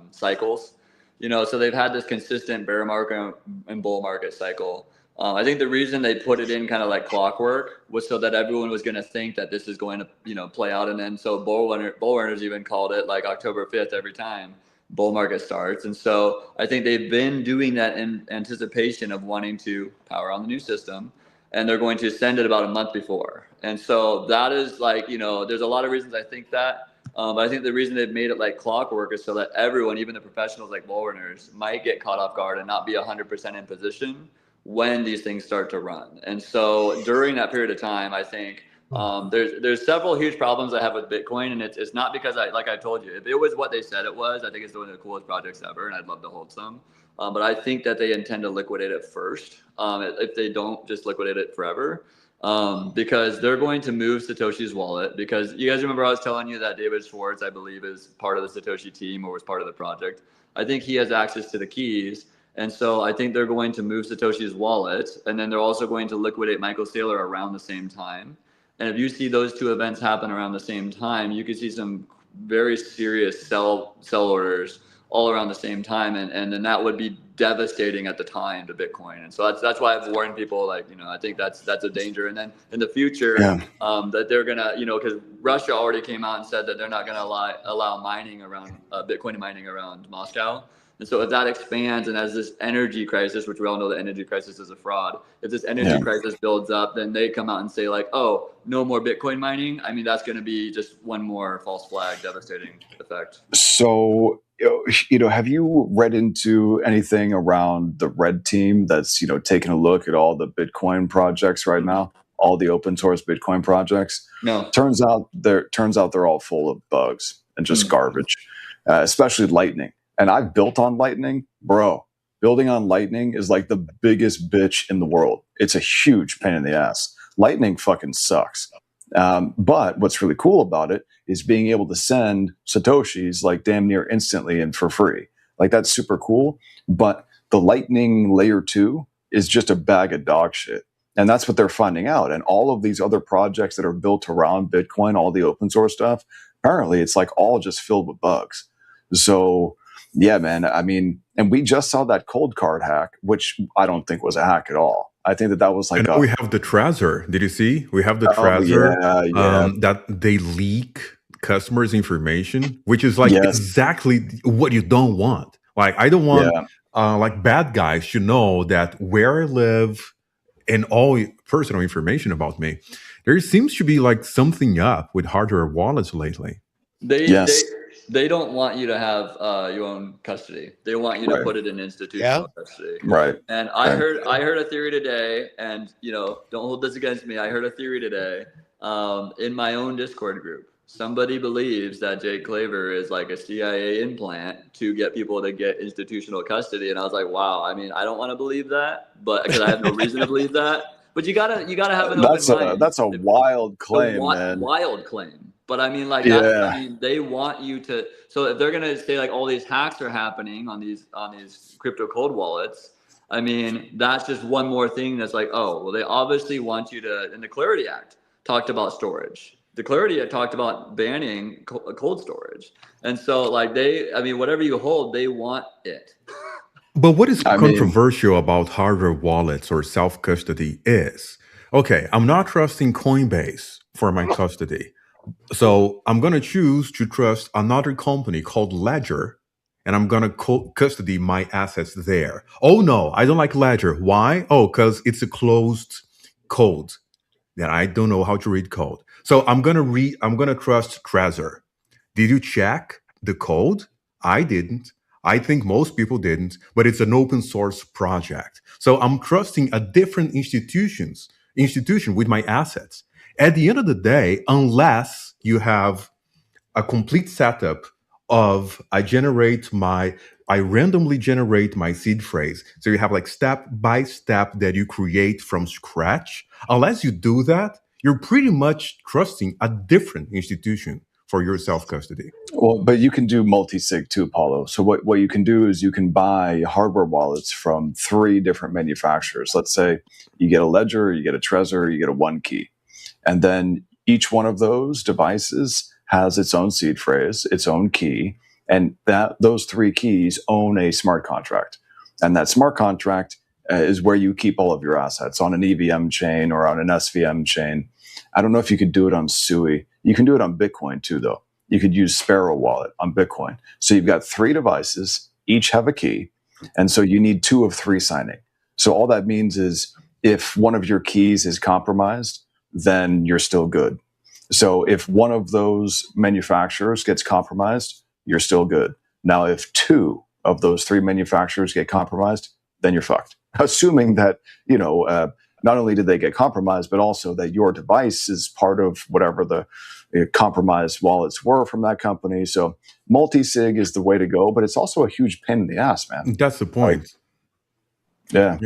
cycles. So they've had this consistent bear market and bull market cycle. I think the reason they put it in kind of like clockwork was so that everyone was going to think that this is going to play out, and then so bull runners even called it like October 5th every time bull market starts. And so I think they've been doing that in anticipation of wanting to power on the new system. And they're going to send it about a month before. And so that is like, there's a lot of reasons I think that. But I think the reason they've made it like clockwork is so that everyone, even the professionals like bull runners, might get caught off guard and not be 100% in position when these things start to run. And so during that period of time, I think there's several huge problems I have with Bitcoin. And it's not because like I told you, if it was what they said it was, I think it's one of the coolest projects ever, and I'd love to hold some. But I think that they intend to liquidate it first, if they don't just liquidate it forever, because they're going to move Satoshi's wallet. Because you guys remember I was telling you that David Schwartz, I believe, is part of the Satoshi team or was part of the project. I think he has access to the keys. And so I think they're going to move Satoshi's wallet. And then they're also going to liquidate Michael Saylor around the same time. And if you see those two events happen around the same time, you could see some very serious sell orders all around the same time, and then that would be devastating at the time to Bitcoin. And so that's why I've warned people, like, I think that's a danger. And then in the future, that they're gonna, because Russia already came out and said that they're not gonna allow mining around Bitcoin mining around Moscow. And so if that expands, and as this energy crisis, which we all know the energy crisis is a fraud, if this energy crisis builds up, then they come out and say like, oh, no more Bitcoin mining. I mean, that's going to be just one more false flag, devastating effect. So, have you read into anything around the red team that's, taking a look at all the Bitcoin projects right now, all the open source Bitcoin projects? No. Turns out they're all full of bugs and just garbage, especially Lightning. And I've built on Lightning, bro. Building on Lightning is like the biggest bitch in the world. It's a huge pain in the ass. Lightning fucking sucks. But what's really cool about it is being able to send Satoshis like damn near instantly and for free. Like that's super cool. But the Lightning layer 2 is just a bag of dog shit. And that's what they're finding out. And all of these other projects that are built around Bitcoin, all the open source stuff, apparently it's like all just filled with bugs. So yeah, man. I mean, and we just saw that cold card hack, which I don't think was a hack at all. I think that was like we have the Trezor. Did you see? We have the Trezor that they leak customers' information, which is like exactly what you don't want. Like I don't want like bad guys should know that where I live and all personal information about me. There seems to be like something up with hardware wallets lately. They they don't want you to have your own custody. They want you to put it in institutional custody. Right. And I heard a theory today, and don't hold this against me. I heard a theory today in my own Discord group. Somebody believes that Jake Claver is like a CIA implant to get people to get institutional custody, and I was like, wow. I mean, I don't want to believe that, but because I have no reason to believe that. But you gotta have an open mind. That's a wild claim, man. Wild claim. But I mean, like, I mean, they want you to. So if they're gonna say like all these hacks are happening on these crypto cold wallets, I mean, that's just one more thing that's like, oh, well, they obviously want you to. And the Clarity Act talked about storage. The Clarity Act talked about banning cold storage. And so, like, whatever you hold, they want it. But what is controversial about hardware wallets or self-custody is, okay, I'm not trusting Coinbase for my custody. So I'm going to choose to trust another company called Ledger, and I'm going to custody my assets there. Oh, no, I don't like Ledger. Why? Oh, because it's a closed code that I don't know how to read code. So I'm going to trust Trezor. Did you check the code? I didn't. I think most people didn't, but it's an open source project. So I'm trusting a different institution with my assets. At the end of the day, unless you have a complete setup of I randomly generate my seed phrase. So you have like step by step that you create from scratch. Unless you do that, you're pretty much trusting a different institution for your self-custody. Well, but you can do multi-sig too, Paulo. So what you can do is you can buy hardware wallets from 3 different manufacturers. Let's say you get a Ledger, you get a Trezor, you get a OneKey. And then each one of those devices has its own seed phrase, its own key, and those 3 keys own a smart contract. And that smart contract is where you keep all of your assets on an EVM chain or on an SVM chain. I don't know if you could do it on Sui. You can do it on Bitcoin too, though. You could use Sparrow Wallet on Bitcoin. So you've got 3 devices, each have a key, and so you need 2 of 3 signing. So all that means is if one of your keys is compromised, then you're still good. So if one of those manufacturers gets compromised, you're still good. Now, if 2 of those 3 manufacturers get compromised, then you're fucked. Assuming that, not only did they get compromised, but also that your device is part of whatever the compromised wallets were from that company. So multi-sig is the way to go, but it's also a huge pain in the ass, man. That's the point. Yeah.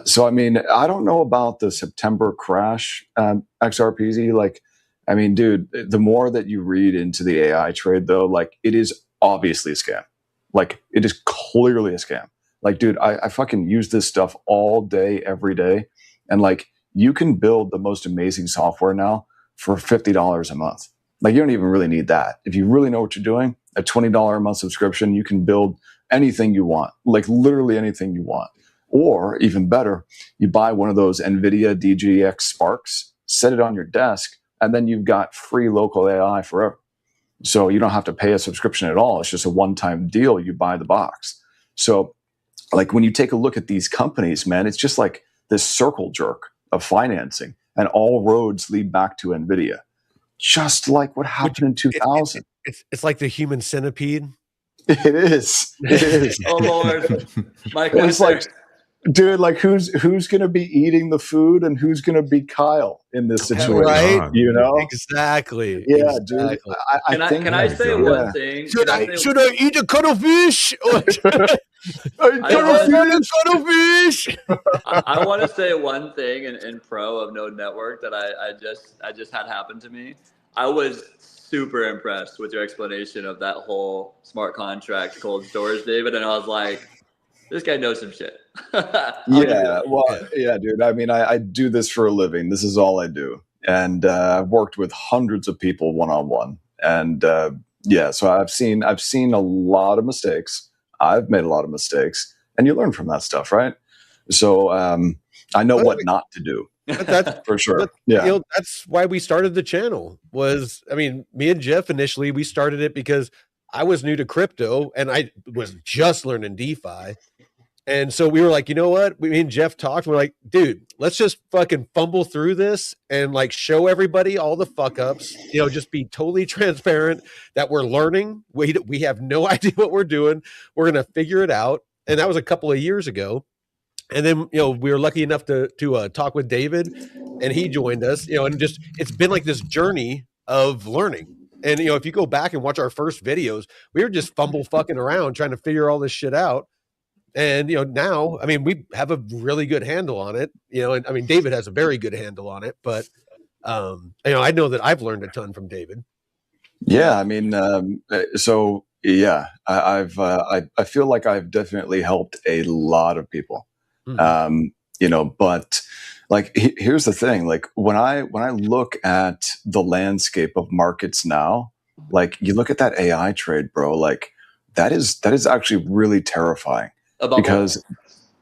So, I mean, I don't know about the September crash, XRPZ. Like, I mean, dude, the more that you read into the AI trade, though, like, it is obviously a scam. Like, it is clearly a scam. Like, dude, I fucking use this stuff all day, every day. And like, you can build the most amazing software now for $50 a month. Like, you don't even really need that. If you really know what you're doing, a $20 a month subscription, you can build anything you want, like literally anything you want. Or even better, you buy one of those NVIDIA DGX Sparks, set it on your desk, and then you've got free local AI forever. So you don't have to pay a subscription at all. It's just a one-time deal. You buy the box. So like when you take a look at these companies, man, it's just like this circle jerk of financing, and all roads lead back to NVIDIA. Just like what happened in 2000. It's like the human centipede. It is. It is. Oh Lord, Michael. It's like, dude, like who's going to be eating the food and who's going to be Kyle in this situation? Right? You know exactly. Yeah, exactly. dude. Can I say one thing? Should I eat a cuttlefish? Cuttlefish. I want to say one thing in pro of Node Network that I just had happen to me. I was super impressed with your explanation of that whole smart contract cold storage, David, and I was like, this guy knows some shit. Yeah, dude. I mean, I do this for a living. This is all I do, and I've worked with hundreds of people one-on-one, and so I've seen a lot of mistakes. I've made a lot of mistakes, and you learn from that stuff, right? So I know what not to do. That's for sure. That's why we started the channel. Me and Jeff initially, we started it because I was new to crypto and I was just learning DeFi. And so we were like, you know what? Me and Jeff talked. We're like, dude, let's just fucking fumble through this and like show everybody all the fuck ups, just be totally transparent that we're learning. We have no idea what we're doing. We're going to figure it out. And that was a couple of years ago. And then, we were lucky enough to talk with David, and he joined us, and just, it's been like this journey of learning. And, if you go back and watch our first videos, we were just fumble fucking around trying to figure all this shit out. And, now, I mean, we have a really good handle on it, and I mean, David has a very good handle on it, but, I know that I've learned a ton from David. Yeah. I mean, so yeah, I feel like I've definitely helped a lot of people. But like, here's the thing, like when I look at the landscape of markets now, like you look at that AI trade, bro, like that is actually really terrifying. Because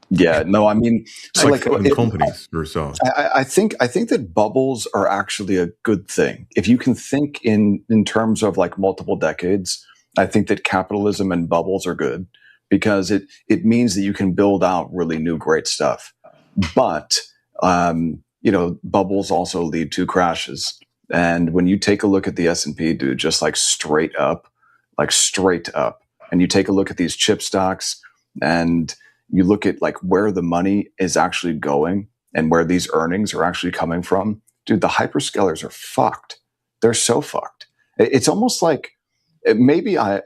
yeah, no, I mean, so like companies or so. I think that bubbles are actually a good thing. If you can think in terms of like multiple decades, I think that capitalism and bubbles are good because it means that you can build out really new great stuff. But bubbles also lead to crashes. And when you take a look at the S&P, dude, just like straight up, and you take a look at these chip stocks, and you look at like where the money is actually going and where these earnings are actually coming from, dude, the hyperscalers are fucked. They're so fucked. It's almost like maybe I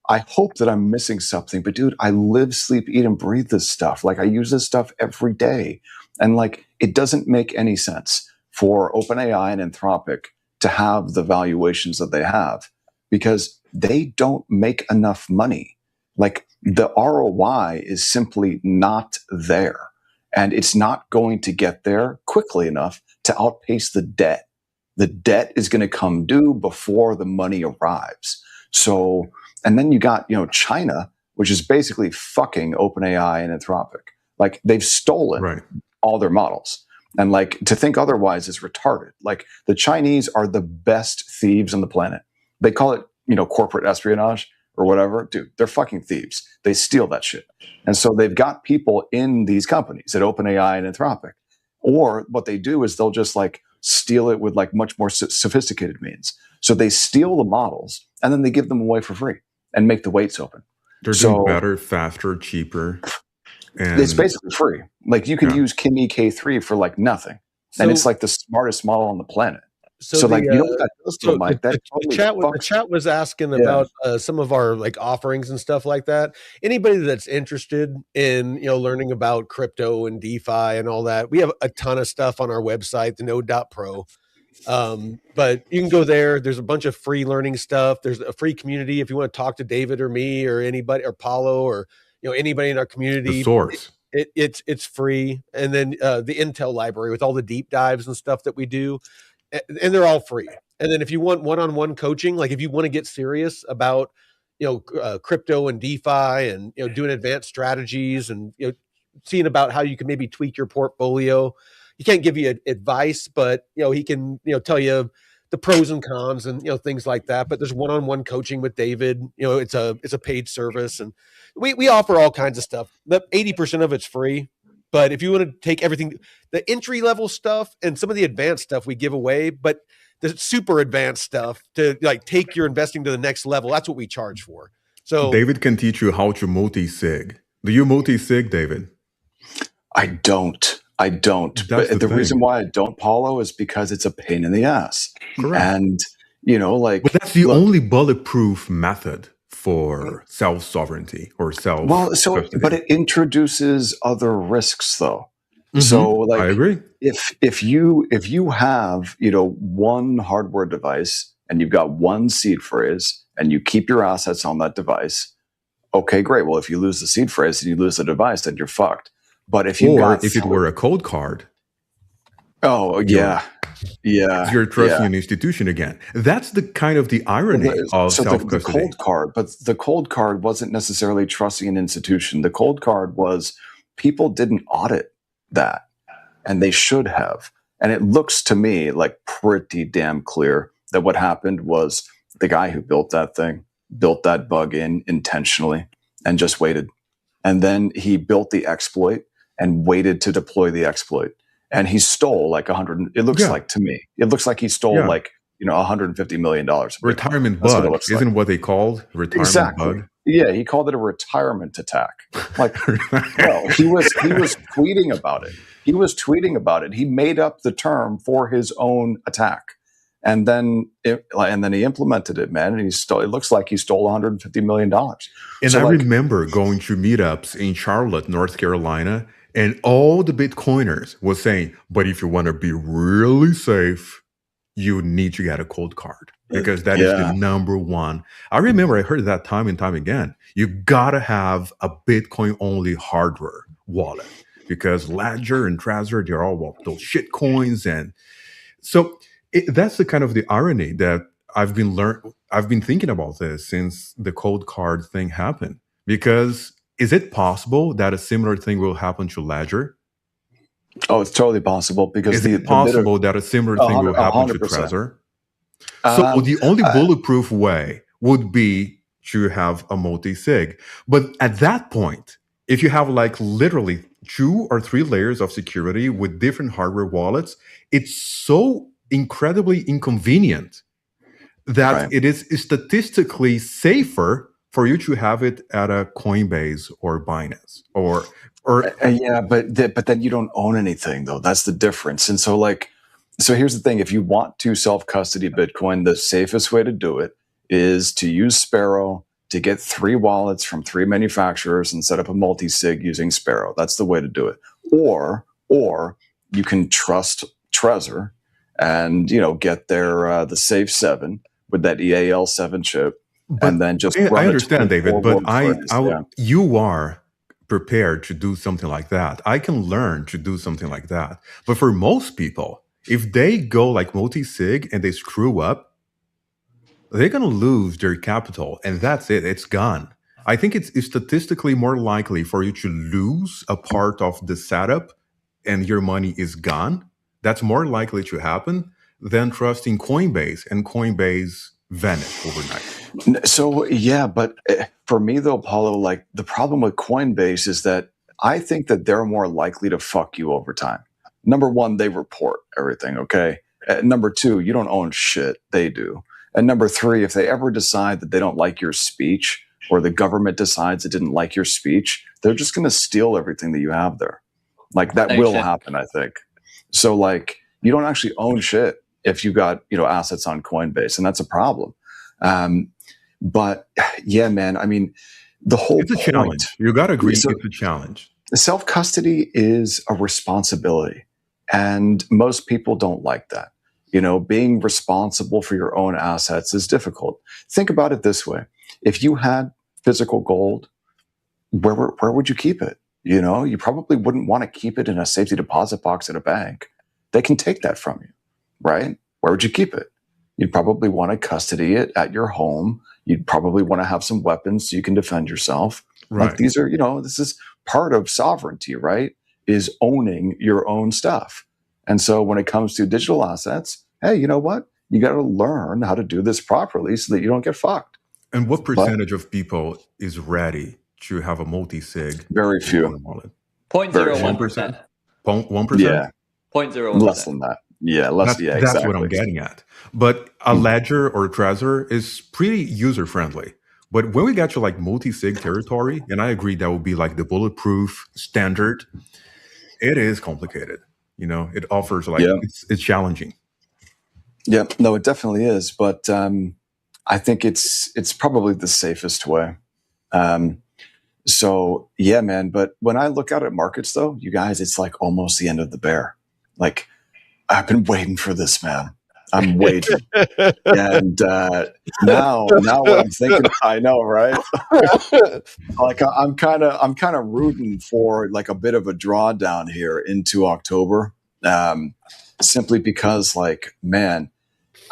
hope that I'm missing something, but dude, I live, sleep, eat, and breathe this stuff. Like I use this stuff every day. And like, it doesn't make any sense for OpenAI and Anthropic to have the valuations that they have because they don't make enough money. Like the ROI is simply not there, and it's not going to get there quickly enough to outpace the debt. The debt is going to come due before the money arrives. So, and then you got, China, which is basically fucking OpenAI and Anthropic. Like they've stolen all their models. And like to think otherwise is retarded. Like the Chinese are the best thieves on the planet. They call it, corporate espionage or whatever. Dude, they're fucking thieves. They steal that shit. And so they've got people in these companies at OpenAI and Anthropic. Or what they do is they'll just like steal it with like much more sophisticated means. So they steal the models and then they give them away for free and make the weights open. They're doing better, faster, cheaper. And it's basically free. Like you can use Kimi K3 for like nothing. And it's like the smartest model on the planet. So like, you know what that does to Mike? That the chat was asking about some of our like offerings and stuff like that. Anybody that's interested in, learning about crypto and DeFi and all that, we have a ton of stuff on our website, the node.pro. But you can go there. There's a bunch of free learning stuff. There's a free community. If you want to talk to David or me or anybody or Paulo or, anybody in our community, the source. It's free. And then the Intel library with all the deep dives and stuff that we do. And they're all free. And then if you want one-on-one coaching, like if you want to get serious about, crypto and DeFi and, doing advanced strategies and, seeing about how you can maybe tweak your portfolio, he can't give you advice, but, he can, tell you the pros and cons and, things like that. But there's one-on-one coaching with David. It's a paid service, and we offer all kinds of stuff. But 80% of it's free. But if you want to take everything, the entry level stuff and some of the advanced stuff we give away, but the super advanced stuff to like take your investing to the next level, that's what we charge for. So David can teach you how to multi-sig. Do you multi-sig, David? I don't. But the reason why I don't, Paulo, is because it's a pain in the ass. Correct. And, but that's the only bulletproof method for self-sovereignty or self-custody. But it introduces other risks, though. Mm-hmm. So, like, I agree. If you have one hardware device and you've got one seed phrase and you keep your assets on that device, okay, great. Well, if you lose the seed phrase and you lose the device, then you're fucked. But if it were a cold card, you're trusting an institution again. That's the kind of the irony of self-custody. The cold card wasn't necessarily trusting an institution. The cold card was people didn't audit that, and they should have. And it looks to me like pretty damn clear that what happened was the guy who built that thing built that bug in intentionally and just waited. and then he built the exploit and waited to deploy the exploit. And he stole like 100. It looks like to me, it looks like he stole like $150 million. Retirement bug isn't what they called retirement bug. Yeah, he called it a retirement attack. Like, no, he was tweeting about it. He was tweeting about it. He made up the term for his own attack, and then he implemented it, man. And it looks like he stole $150 million. And I remember going to meetups in Charlotte, North Carolina, and all the Bitcoiners was saying, "But if you want to be really safe, you need to get a cold card because that is the number one." I remember I heard that time and time again. You gotta have a Bitcoin only hardware wallet because Ledger and Trezor, they're all those shit coins. And so that's the kind of the irony that I've been thinking about this since the cold card thing happened. Because is it possible that a similar thing will happen to Ledger? Oh, it's totally possible because is it possible that a similar thing will happen to Trezor? So the only bulletproof way would be to have a multi-sig. But at that point, if you have like literally 2 or 3 layers of security with different hardware wallets, it's so incredibly inconvenient that it is statistically safer for you to have it at a Coinbase or Binance or but then you don't own anything though. That's the difference. And so here's the thing: if you want to self-custody Bitcoin, the safest way to do it is to use Sparrow to get 3 wallets from 3 manufacturers and set up a multi-sig using Sparrow. That's the way to do it. Or you can trust Trezor and get their the Safe 7 with that EAL7 chip, and then just run I understand, David, but you are prepared to do something like that. I can learn to do something like that. But for most people, if they go like multi-sig and they screw up, they're going to lose their capital and that's it. It's gone. I think it's statistically more likely for you to lose a part of the setup and your money is gone. That's more likely to happen than trusting Coinbase and Coinbase vanish overnight. So, but for me though, Paulo, like the problem with Coinbase is that I think that they're more likely to fuck you over time. Number one, they report everything, okay? Number two, you don't own shit. They do. And number three, if they ever decide that they don't like your speech or the government decides it didn't like your speech, they're just going to steal everything that you have there. Like that will happen, I think. So like you don't actually own shit if you got, assets on Coinbase, and that's a problem. But yeah, man, I mean, the whole it's a challenge. You got to agree it's a challenge. Self-custody is a responsibility, and most people don't like that. Being responsible for your own assets is difficult. Think about it this way. If you had physical gold, where would you keep it? You probably wouldn't want to keep it in a safety deposit box at a bank. They can take that from you, right? Where would you keep it? You'd probably want to custody it at your home. You'd probably want to have some weapons so you can defend yourself. Right. Like these are, this is part of sovereignty, right? Is owning your own stuff. And so when it comes to digital assets, hey, you know what? You got to learn how to do this properly so that you don't get fucked. And what percentage of people is ready to have a multi-sig? Very few. 0.01%. 1%? Yeah. 0.01%. Less than that. Yeah, that's exactly. what I'm getting at. But a Ledger or Trezor is pretty user-friendly. But when we get to like multi-sig territory, and I agree that would be like the bulletproof standard, it is complicated. It offers it's challenging. Yeah, no, it definitely is. But I think it's probably the safest way. So yeah, man. But when I look out at markets though, you guys, it's like almost the end of the bear. Like I've been waiting for this, man. I'm waiting. And now what I'm thinking, I know, right? Like I'm kind of rooting for like a bit of a drawdown here into October. Simply because like, man,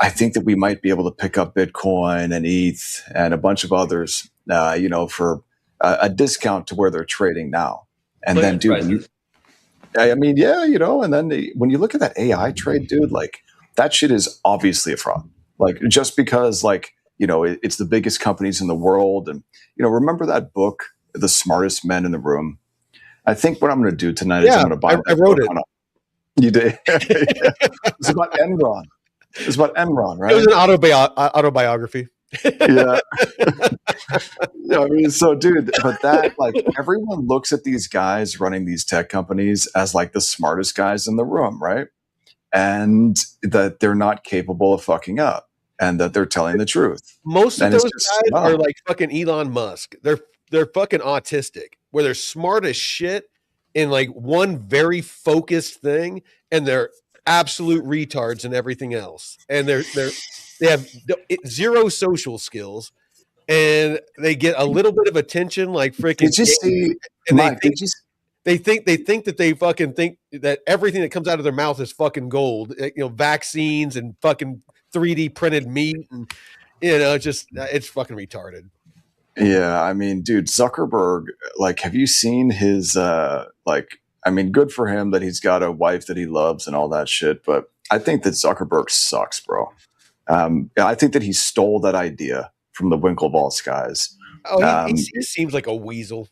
I think that we might be able to pick up Bitcoin and ETH and a bunch of others, for a discount to where they're trading now. And then, dude, and then when you look at that AI trade, dude, like that shit is obviously a fraud. Like just because like, it's the biggest companies in the world. And, remember that book the smartest men in the room. I think what I'm going to do tonight is I'm going to buy. I wrote it. You did. It's about Enron. It's about Enron, right? It was an autobiography. Yeah. Yeah, I mean, so dude, but that, like, everyone looks at these guys running these tech companies as like the smartest guys in the room, right? And that they're not capable of fucking up, and that they're telling the truth. Most of those guys are like fucking Elon Musk. They're fucking autistic, where they're smart as shit in like one very focused thing, and they're absolute retards in everything else. And they have zero social skills, and they get a little bit of attention, like freaking. Did you see? And Mike, they think that they fucking think that everything that comes out of their mouth is fucking gold. You know, vaccines and fucking 3D printed meat, and it's fucking retarded. Yeah, I mean, dude, Zuckerberg, like, have you seen his, like, I mean, good for him that he's got a wife that he loves and all that shit, but I think that Zuckerberg sucks, bro. I think that he stole that idea from the Winklevoss guys. Oh, he seems like a weasel.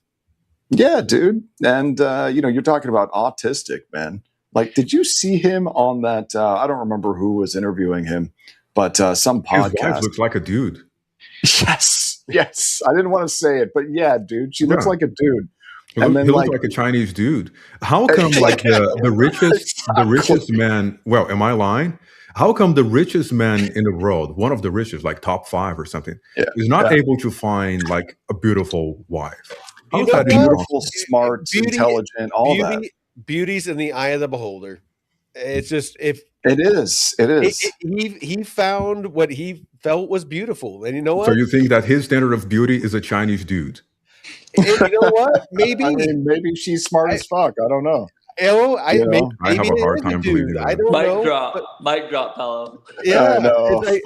Yeah, dude. And, you're talking about autistic, man. Like, did you see him on that, I don't remember who was interviewing him, but some podcast. His wife looks like a dude. Yes. I didn't want to say it, but yeah, dude, she looks like a dude. He looks like a Chinese dude. How come like the richest man? Well, am I lying? How come the richest man in the world, one of the richest, like top 5 or something, is not able to find like a beautiful wife? How's that beautiful, smart, intelligent, all that? Beauty's in the eye of the beholder. It's just it is. He found what he felt was beautiful, and you know what? So you think that his standard of beauty is a Chinese dude? And you know what? Maybe. I mean, maybe she's smart as fuck. I don't know. I have a hard time believing that. I don't know. Mic drop, Paolo. Yeah,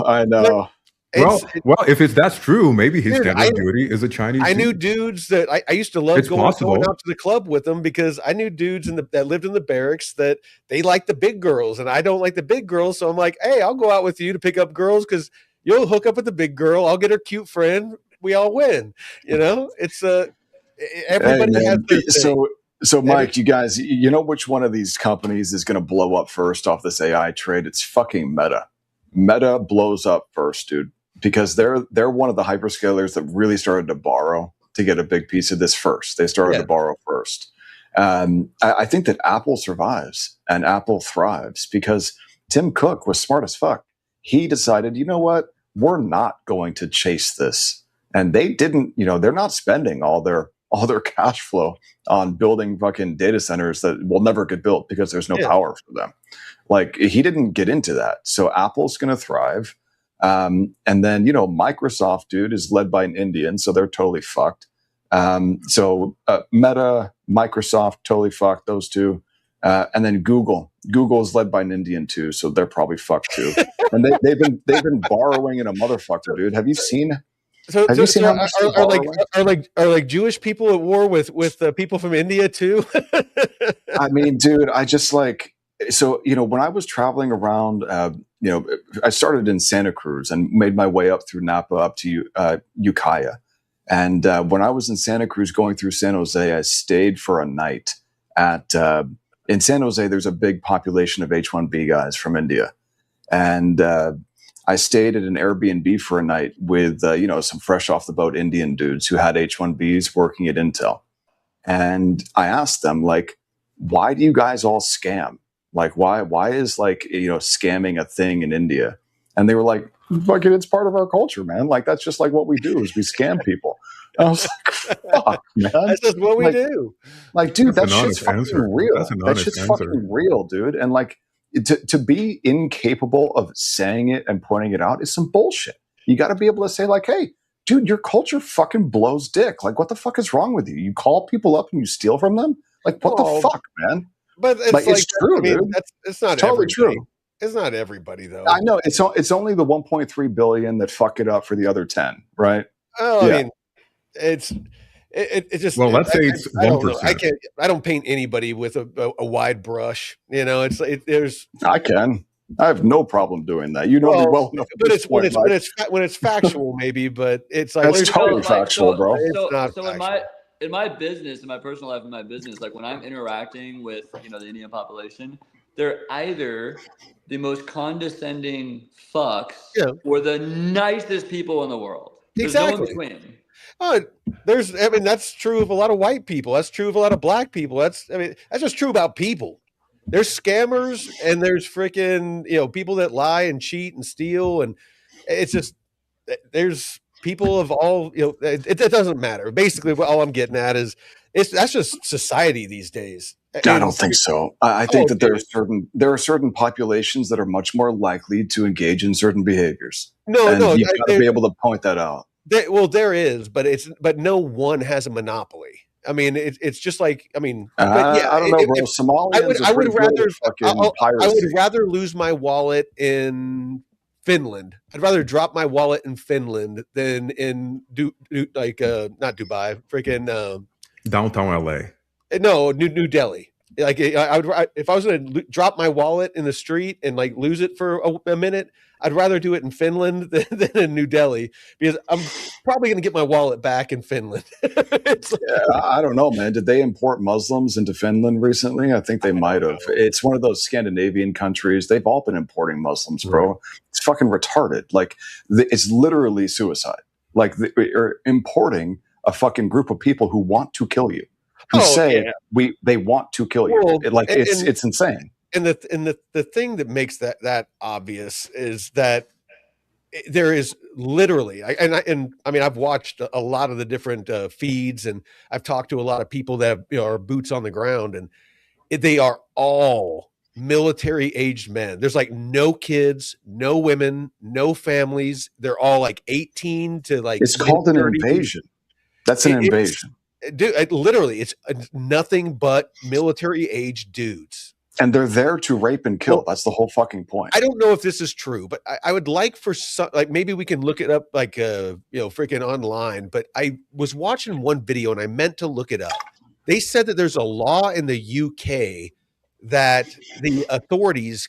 I know. Well, if that's true, maybe his standard of beauty is a Chinese. I knew dudes that I used to love going out to the club with them, because I knew dudes that lived in the barracks that they like the big girls, and I don't like the big girls. So I'm like, hey, I'll go out with you to pick up girls, because you'll hook up with the big girl. I'll get her cute friend. We all win. You know, it's everybody has their thing. So Mike, you guys, you know which one of these companies is going to blow up first off this AI trade? It's fucking Meta. Meta blows up first, dude, because they're one of the hyperscalers that really started to borrow to get a big piece of this first. They started to borrow first. I think that Apple survives and Apple thrives because Tim Cook was smart as fuck. He decided, you know what? We're not going to chase this. And they didn't, they're not spending all their cash flow on building fucking data centers that will never get built because there's no power for them. Like, he didn't get into that. So Apple's going to thrive. And then, Microsoft, dude, is led by an Indian, so they're totally fucked. So Meta, Microsoft, totally fucked, those two. And then Google is led by an Indian too, so they're probably fucked too. And they've been borrowing in a motherfucker, dude. Have you seen? Have you seen how much are like Jewish people at war with people from India too? I mean, dude, I just like, so, when I was traveling around, I started in Santa Cruz and made my way up through Napa up to Ukiah. And when I was in Santa Cruz going through San Jose, I stayed for a night in San Jose. There's a big population of H-1B guys from India. And I stayed at an Airbnb for a night with, some fresh off the boat Indian dudes who had H-1Bs working at Intel. And I asked them, like, why do you guys all scam? Like, why is scamming a thing in India? And they were like, fucking, it's part of our culture, man. Like, that's just like what we do is we scam people. And I was like, fuck, man. That's just what we do. Like, dude, that shit's fucking real. That shit's fucking real, dude. And like, to be incapable of saying it and pointing it out is some bullshit. You got to be able to say, like, hey, dude, your culture fucking blows dick. Like, what the fuck is wrong with you? You call people up and you steal from them? Like, what the fuck, man? But it's true, dude. It's not totally true. It's not everybody, though. I know. It's only the 1.3 billion that fuck it up for the other 10, right? Oh, yeah. I mean, it's just. Well, let's say it's 1%. I don't paint anybody with a wide brush. There's. I can. I have no problem doing that. You know me well enough. But when it's factual, maybe. But it's like that's totally factual, bro. So in my business, in my personal life, in my business, like when I'm interacting with, you know, the Indian population, they're either the most condescending fucks or the nicest people in the world. There's no in between. I mean, that's true of a lot of white people. That's true of a lot of black people. That's just true about people. There's scammers and there's freaking, you know, people that lie and cheat and steal. And it's just, there's people of all, you know, it doesn't matter. Basically, all I'm getting at is that's just society these days. I don't think so. I think that there are certain populations that are much more likely to engage in certain behaviors. You've got to be able to point that out. There is, but no one has a monopoly. I mean, it's just like, I mean, I don't know, bro. Somalians I would rather lose my wallet in Finland. I'd rather drop my wallet in Finland than in not Dubai, freaking downtown LA. No, New Delhi. Like if I was going to drop my wallet in the street and like lose it for a minute, I'd rather do it in Finland than in New Delhi, because I'm probably going to get my wallet back in Finland. I don't know, man. Did they import Muslims into Finland recently? I think they might have. It's one of those Scandinavian countries. They've all been importing Muslims, bro. Right. It's fucking retarded. Like, it's literally suicide. Like, they're importing a fucking group of people who want to kill you. Who they want to kill you. Well, it's insane. And the thing that makes that obvious is that there is literally, I've watched a lot of the different feeds, and I've talked to a lot of people that are boots on the ground, and they are all military aged men. There's like no kids, no women, no families. They're all like 18 to like. It's called an invasion. That's an invasion. Dude, literally, it's nothing but military age dudes. And they're there to rape and kill. That's the whole fucking point. I don't know if this is true, but I would like for some, like, maybe we can look it up, like, freaking online. But I was watching one video and I meant to look it up. They said that there's a law in the UK that the authorities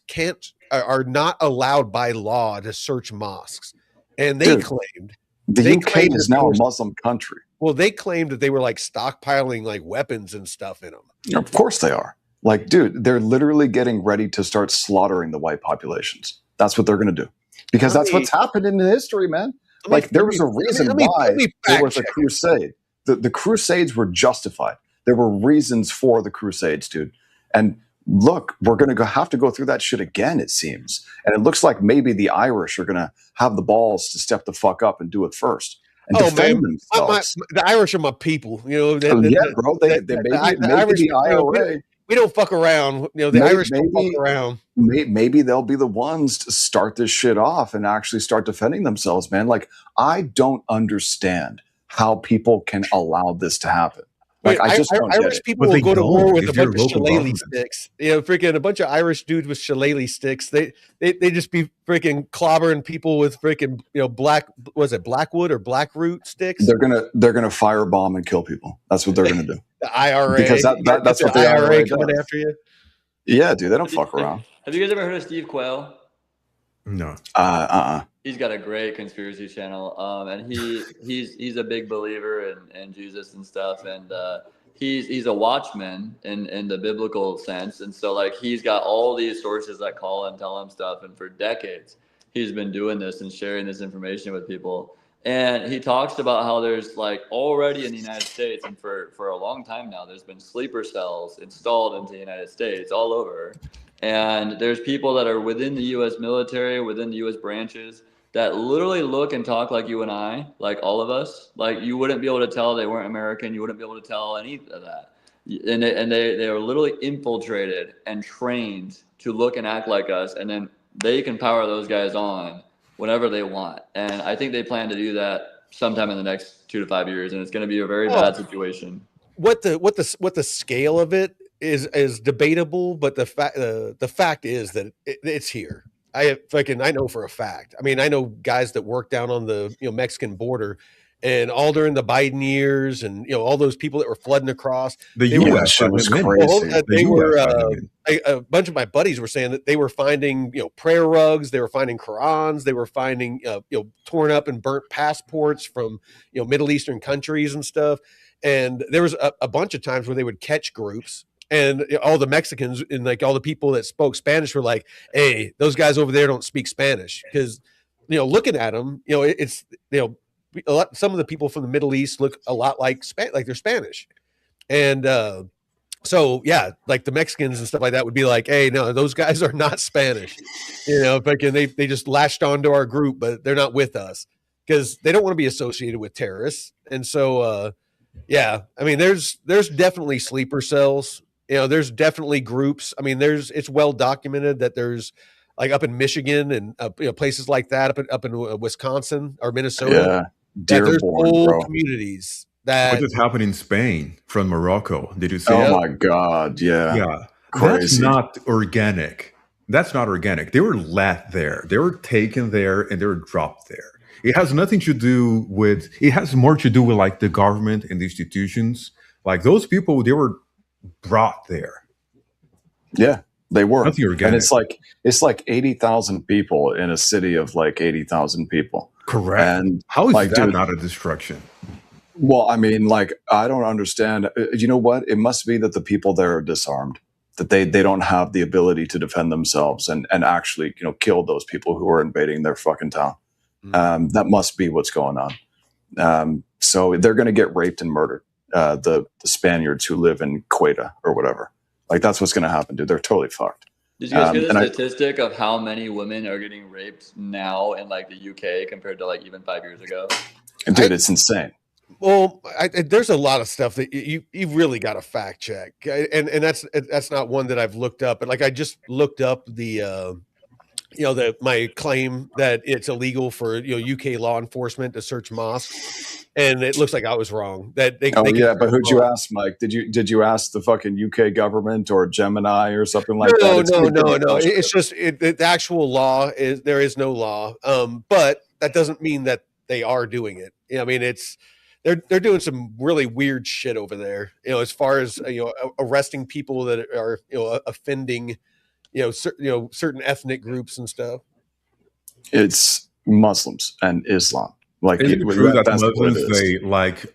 are not allowed by law to search mosques. And they claimed the UK is now a Muslim country. Well, they claimed that they were like stockpiling like weapons and stuff in them. Of course they are. Like, dude, they're literally getting ready to start slaughtering the white populations. That's what they're going to do. Because that's what's happened in history, man. Like, there was a reason why there was a crusade. The crusades were justified. There were reasons for the crusades, dude. And look, we're going to have to go through that shit again, it seems. And it looks like maybe the Irish are going to have the balls to step the fuck up and do it first. And defend themselves. The Irish are my people. You know, bro. The Irish, the IRA. We don't fuck around. You know, the Irish don't fuck around. Maybe they'll be the ones to start this shit off and actually start defending themselves, man. Like, I don't understand how people can allow this to happen. Like, I just don't Irish people will go to war with a bunch of shillelagh sticks. You know, freaking a bunch of Irish dudes with shillelagh sticks. They just be freaking clobbering people with freaking, you know, Blackwood or Blackroot sticks. They're gonna firebomb and kill people. That's what they're gonna do. The IRA, because that's what the IRA coming does. after you. Yeah, dude, they don't fuck around. Have you guys ever heard of Steve Quayle? No. He's got a great conspiracy channel, and he's a big believer in Jesus and stuff, and he's a watchman in the biblical sense, and so like he's got all these sources that call and tell him stuff, and for decades he's been doing this and sharing this information with people, and he talks about how there's like already in the United States, and for a long time now, there's been sleeper cells installed into the United States all over. And there's people that are within the U.S. military, within the U.S. branches, that literally look and talk like you and I, like all of us. Like, you wouldn't be able to tell they weren't American. You wouldn't be able to tell any of that. And they are literally infiltrated and trained to look and act like us. And then they can power those guys on whenever they want. And I think they plan to do that sometime in the next 2 to 5 years. And it's going to be a very bad situation. What the scale of it is debatable, but the fact is that it's here. I know for a fact. I mean, I know guys that work down on the Mexican border, and all during the Biden years, and all those people that were flooding across. The U.S. shit was crazy. A bunch of my buddies were saying that they were finding prayer rugs, they were finding Qurans, they were finding torn up and burnt passports from Middle Eastern countries and stuff. And there was a bunch of times where they would catch groups, and all the Mexicans and like all the people that spoke Spanish were like, "Hey, those guys over there don't speak Spanish," because looking at them, it's some of the people from the Middle East look a lot like they're Spanish, and so yeah, like the Mexicans and stuff like that would be like, "Hey, no, those guys are not Spanish," they just latched onto our group, but they're not with us because they don't want to be associated with terrorists, and so yeah, I mean, there's definitely sleeper cells. There's definitely groups. I mean, it's well documented that there's like up in Michigan and places like that, up in Wisconsin or Minnesota. Yeah, there's whole bro. communities that. What just happened in Spain from Morocco? Did you see? Oh my God! Yeah, yeah. Crazy. That's not organic. That's not organic. They were left there. They were taken there, and they were dropped there. It has nothing to do with. It has more to do with like the government and the institutions. Like those people, they were brought there. Yeah, they were. Nothing organic. And it's like 80,000 people in a city of like 80,000 people. Correct. And how is that not a destruction? Well, I mean, like, I don't understand. You know what? It must be that the people there are disarmed, that they don't have the ability to defend themselves and actually, kill those people who are invading their fucking town. That must be what's going on. So they're going to get raped and murdered. The Spaniards who live in Quetta or whatever. Like, that's what's going to happen, dude. They're totally fucked. Did you guys get a statistic of how many women are getting raped now in like the UK compared to like even 5 years ago? Dude, it's insane. Well, there's a lot of stuff that you really got to fact check, and that's not one that I've looked up. But like I just looked up the my claim that it's illegal for UK law enforcement to search mosques, and it looks like I was wrong. That they but who'd you ask, Mike? Did you ask the fucking UK government or Gemini or something like that? No. It's just the actual law is there is no law, but that doesn't mean that they are doing it. I mean, they're doing some really weird shit over there. As far as arresting people that are offending. Certain ethnic groups and stuff. It's Muslims and Islam. Like, is it true that Muslims,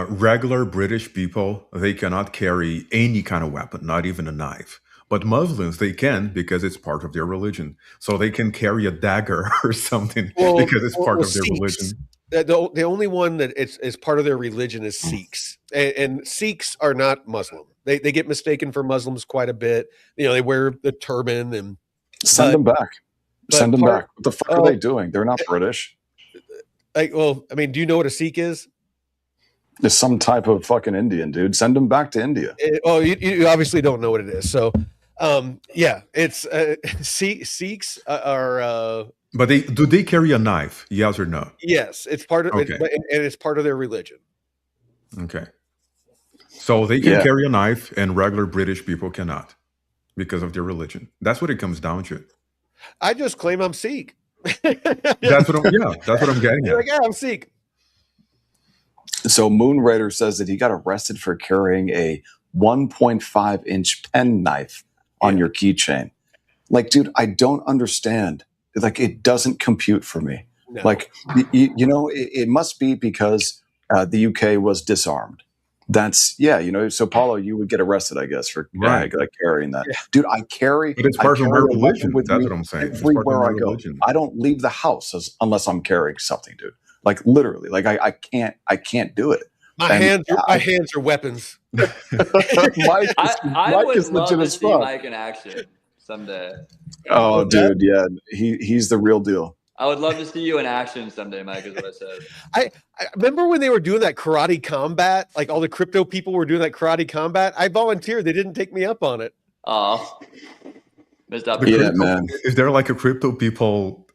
regular British people, they cannot carry any kind of weapon, not even a knife. But Muslims, they can because it's part of their religion. So they can carry a dagger or something because it's part of their religion. The only one that is part of their religion is Sikhs, and Sikhs are not Muslim. They get mistaken for Muslims quite a bit. They wear the turban and send them back. Send them back. What the fuck are they doing? They're not British. I mean, do you know what a Sikh is? It's some type of fucking Indian, dude. Send them back to India. You obviously don't know what it is. So, yeah, it's Sikhs are. But do they carry a knife? Yes or no? Yes, it's part of it, and it's part of their religion. Okay, so they can carry a knife, and regular British people cannot because of their religion. That's what it comes down to. I just claim I'm Sikh. That's what I'm getting at. Like, yeah, I'm Sikh. So Moon Raider says that he got arrested for carrying a 1.5-inch pen knife on your keychain. Like, dude, I don't understand. Like, it doesn't compute for me. No. Like, it must be because the UK was disarmed. That's so Paulo, you would get arrested, I guess, for like carrying that. Yeah. Dude, I carry. But it's part of my religion. That's what I'm saying. Everywhere I go, I don't leave the house unless I'm carrying something, dude. Like, literally, like I can't do it. My hands are weapons. Mike would love to see Mike in action someday. Oh, dude, yeah, he's the real deal. I would love to see you in action someday, Mike, is what I said. I remember when they were doing that karate combat, like all the crypto people were doing that karate combat. I volunteered. They didn't take me up on it. Oh, missed out. Yeah, man. Is there like a crypto people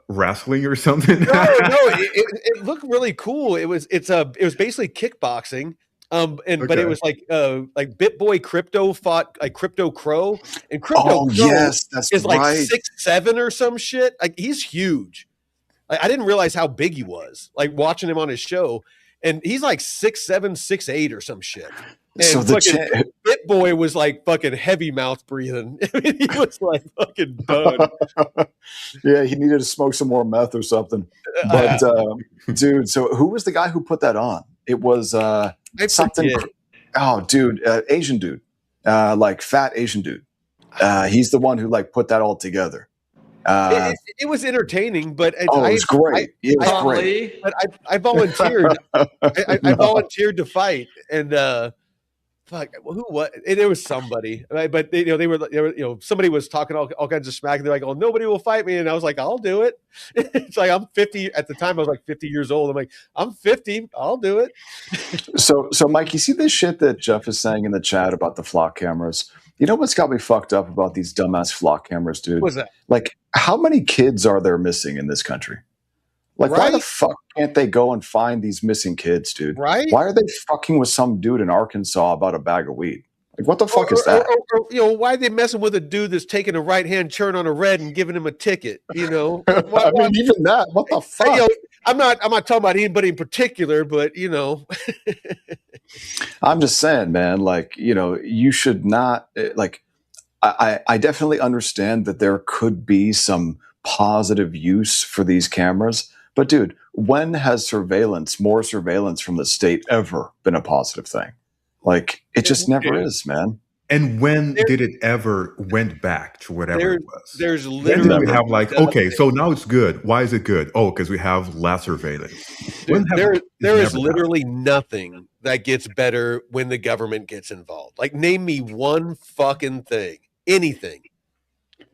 wrestling or something? No, it looked really cool. It was basically kickboxing. But it was like BitBoy Crypto fought like Crypto Crow, and Crypto Crow is like 6'7" or some shit. Like, he's huge. Like, I didn't realize how big he was. Like, watching him on his show, and he's like 6'7", 6'8" or some shit. And so BitBoy was like fucking heavy mouth breathing. I mean, he was like fucking done. Yeah, he needed to smoke some more meth or something. But dude, so who was the guy who put that on? It was something. forget. Oh, dude, Asian dude, like fat Asian dude. He's the one who like put that all together. It was entertaining, but it was great. It was great. But I volunteered. I volunteered to fight, and fuck, what? There was somebody, right? But they were, somebody was talking all kinds of smack. And they're like, "Oh, nobody will fight me," and I was like, "I'll do it." It's like I'm 50 at the time. I was like 50 years old. I'm like, I'm 50. I'll do it. So Mike, you see this shit that Jeff is saying in the chat about the flock cameras? You know what's got me fucked up about these dumbass flock cameras, dude? What's that? Like, how many kids are there missing in this country? Like, why the fuck can't they go and find these missing kids, dude? Right? Why are they fucking with some dude in Arkansas about a bag of weed? Like, what the fuck is that? Or, why are they messing with a dude that's taking a right-hand turn on a red and giving him a ticket? I mean, even that. What the fuck? I'm not talking about anybody in particular, but I'm just saying, man. Like, you should not like. I definitely understand that there could be some positive use for these cameras. But dude, when has more surveillance from the state ever been a positive thing? Like, it just never is, man. And when did it ever went back to whatever it was? There's when did we have like, okay, so now it's good. Why is it good? Oh, because we have less surveillance. There is literally nothing that gets better when the government gets involved. Like, name me one fucking thing, anything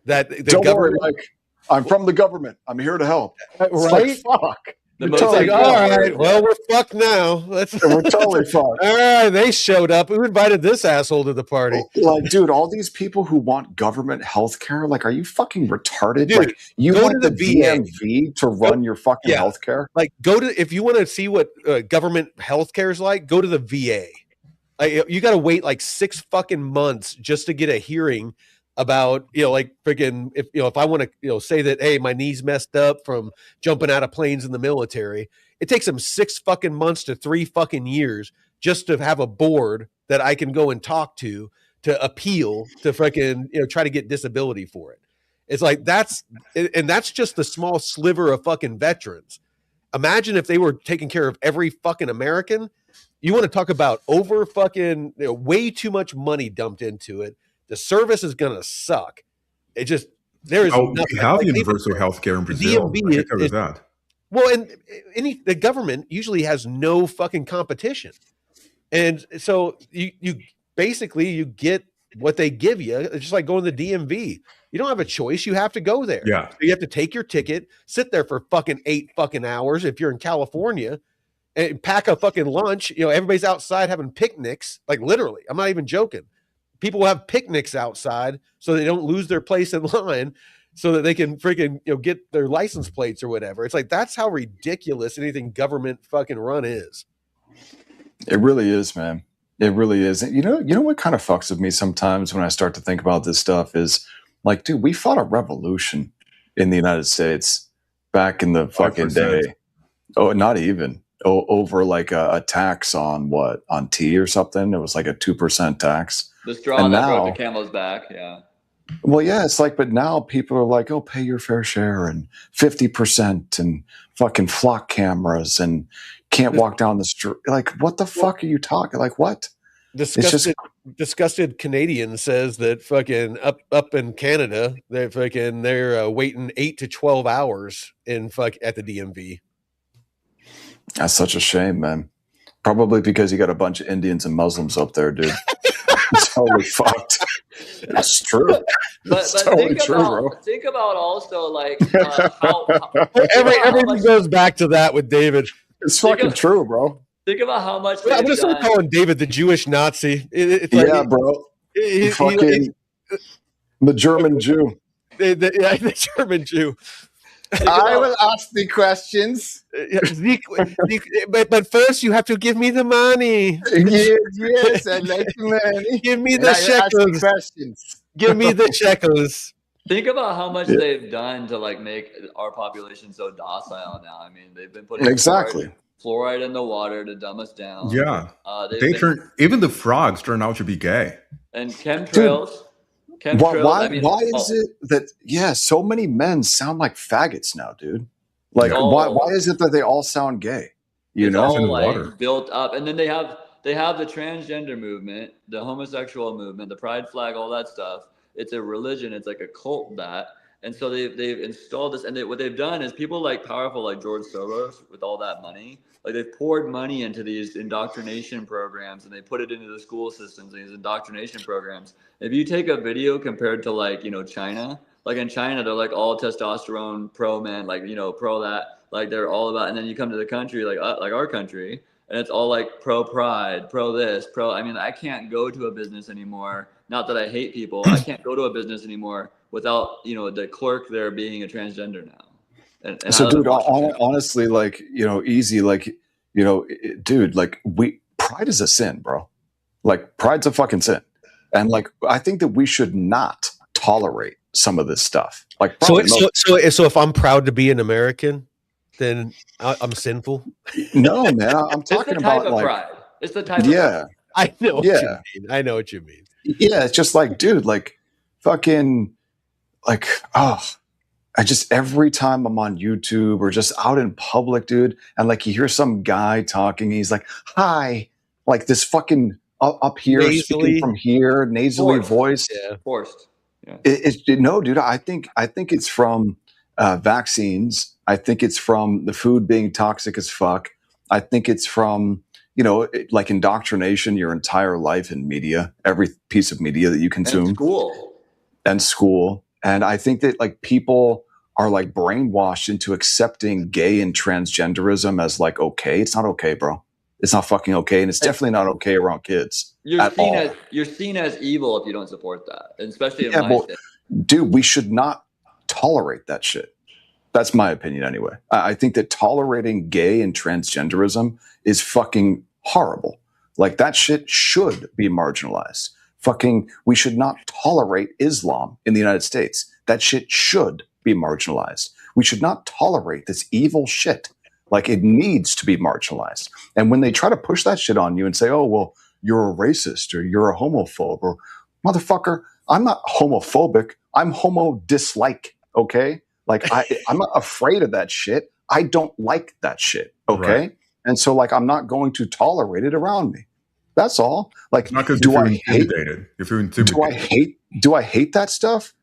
that the Don't government. worry, Mike. I'm from the government. I'm here to help. Right? Like, fuck. It's like, all right, well, we're fucked now. We're totally fucked. All right, they showed up. Who invited this asshole to the party? Like, dude, all these people who want government health care, like, are you fucking retarded? Dude, like, you go want to the the VA. DMV to run your fucking health care? Like, if you want to see what government health care is like, go to the VA. Like, you got to wait like 6 fucking months just to get a hearing about, like freaking, if I want to, say that, hey, my knee's messed up from jumping out of planes in the military, it takes them 6 fucking months to 3 fucking years just to have a board that I can go and talk to appeal to freaking, try to get disability for it. It's like, that's just the small sliver of fucking veterans. Imagine if they were taking care of every fucking American. You want to talk about over fucking, way too much money dumped into it. The service is gonna suck. It just there is. We have universal health care in Brazil. That. Well, and the government usually has no fucking competition, and so you basically you get what they give you. It's just like going to the DMV. You don't have a choice. You have to go there. Yeah. So you have to take your ticket, sit there for fucking 8 fucking hours if you're in California, and pack a fucking lunch. Everybody's outside having picnics. Like, literally, I'm not even joking. People will have picnics outside so they don't lose their place in line, so that they can freaking get their license plates or whatever. It's like, that's how ridiculous anything government fucking run is. It really is, man. It really is. And you know what kind of fucks with me sometimes when I start to think about this stuff is like, dude, we fought a revolution in the United States back in the fucking 5%. Day. Oh, not even. Over like a tax on tea or something. It was like a 2% tax. The straw that broke the camel's back, yeah. Well, yeah, it's like, but now people are like, oh, pay your fair share and 50% and fucking flock cameras and can't walk down the street. Like, what the fuck are you talking? Like, what? Disgusted Canadian says that fucking up in Canada, they're waiting 8 to 12 hours at the DMV. That's such a shame, man. Probably because you got a bunch of Indians and Muslims up there, dude. It's totally fucked. That's true. But totally true, bro. Think about also like how everything goes back to that with David. It's fucking true, bro. Think about how much. I'm just calling David the Jewish Nazi. It's bro. The German Jew. The German Jew. I will ask the questions. But first you have to give me the money. Yes, I like the money. Give me the shekels. Questions. Give me the shekels. Think about how much they've done to like make our population so docile now. I mean, they've been putting fluoride in the water to dumb us down. Yeah, even the frogs turn out to be gay. And chemtrails. Dude. Why is it that so many men sound like faggots now, dude? Like why is it that they all sound gay? All like built up, and then they have they have the transgender movement, the homosexual movement, the pride flag, all that stuff. It's a religion. It's like a cult that. And so they've installed this, and what they've done is people like powerful like George Soros with all that money, like they've poured money into these indoctrination programs, and they put it into the school systems, these indoctrination programs. If you take a video compared to like, China, like in China, they're like all testosterone pro men, like, pro that, like they're all about, and then you come to the country, like our country, and it's all like pro pride, pro this, pro, I mean, I can't go to a business anymore. Not that I hate people. I can't go to a business anymore without, the clerk there being a transgender now. And So, dude, honestly, like, easy, like, dude, like pride is a sin, bro. Like pride's a fucking sin. And like, I think that we should not tolerate some of this stuff. Like, so if I'm proud to be an American, then I'm sinful. No, man, I'm talking about like pride. It's the type of pride. I know what you mean. I know what you mean. Yeah, it's just like, dude, like fucking like, I just, every time I'm on YouTube or just out in public, dude, and like you hear some guy talking, he's like, hi, like this fucking up here, nasally, speaking from here, nasally voice. Yeah. Forced. Yeah. No, dude, I think it's from vaccines. I think it's from the food being toxic as fuck. I think it's from, like indoctrination your entire life in media, every piece of media that you consume. And school. And I think that like people are like brainwashed into accepting gay and transgenderism as like, okay. It's not okay, bro. It's not fucking okay. And it's definitely not okay around kids. You're seen as evil if you don't support that. And especially in my state. Dude, we should not tolerate that shit. That's my opinion anyway. I think that tolerating gay and transgenderism is fucking horrible. Like that shit should be marginalized. We should not tolerate Islam in the United States. That shit should be marginalized. We should not tolerate this evil shit. Like it needs to be marginalized. And when they try to push that shit on you and say, oh, well, you're a racist or you're a homophobe or motherfucker, I'm not homophobic. I'm homo dislike. Okay. Like I'm not afraid of that shit. I don't like that shit. Okay. Right. And so like, I'm not going to tolerate it around me. That's all. Like, not because you're intimidated. If you're intimidated. Do I hate that stuff?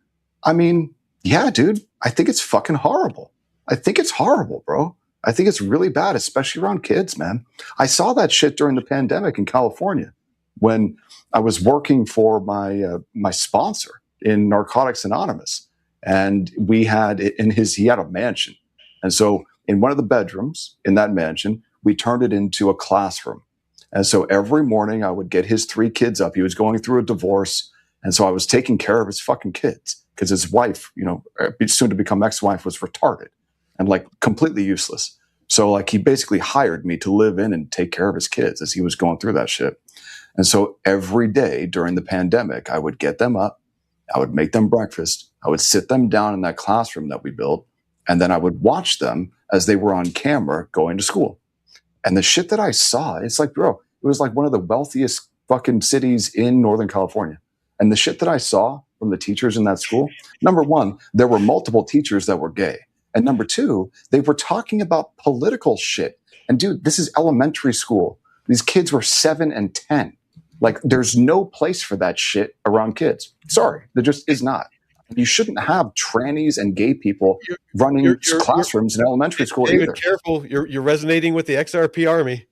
I mean, yeah, dude. I think it's fucking horrible. I think it's horrible, bro. I think it's really bad, especially around kids, man. I saw that shit during the pandemic in California when I was working for my sponsor in Narcotics Anonymous, and he had a mansion, and so in one of the bedrooms in that mansion, we turned it into a classroom. And so every morning I would get his 3 kids up. He was going through a divorce. And so I was taking care of his fucking kids because his wife, soon to become ex-wife, was retarded and like completely useless. So like he basically hired me to live in and take care of his kids as he was going through that shit. And so every day during the pandemic, I would get them up. I would make them breakfast. I would sit them down in that classroom that we built. And then I would watch them as they were on camera going to school. And the shit that I saw, it's like, bro, it was like one of the wealthiest fucking cities in Northern California. And the shit that I saw from the teachers in that school, number one, there were multiple teachers that were gay. And number two, they were talking about political shit. And dude, this is elementary school. These kids were 7 and 10. Like, there's no place for that shit around kids. Sorry, there just is not. You shouldn't have trannies and gay people running classrooms in elementary school either. Careful, you're resonating with the XRP army.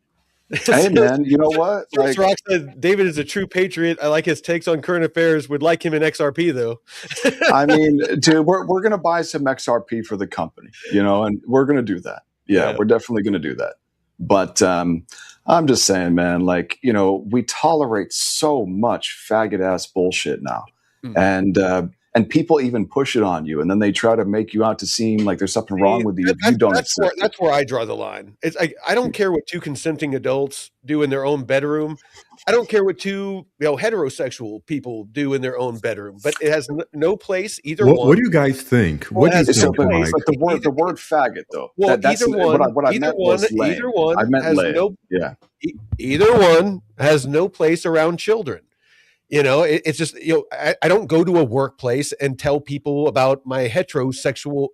Hey man, you know what? Like, Rock said, David is a true patriot. I like his takes on current affairs. Would like him in XRP though. I mean, dude, we're gonna buy some XRP for the company, and we're gonna do that. Yeah, we're definitely gonna do that. But I'm just saying, man, like, we tolerate so much faggot ass bullshit now, and people even push it on you, and then they try to make you out to seem like there's something wrong with you. You don't accept. That's where I draw the line. It's I don't care what 2 consenting adults do in their own bedroom. I don't care what 2 heterosexual people do in their own bedroom. But it has no place either one. What do you guys think? What do you think? But the word faggot though. Well, either one has no place around children. It's just, I don't go to a workplace and tell people about my heterosexual,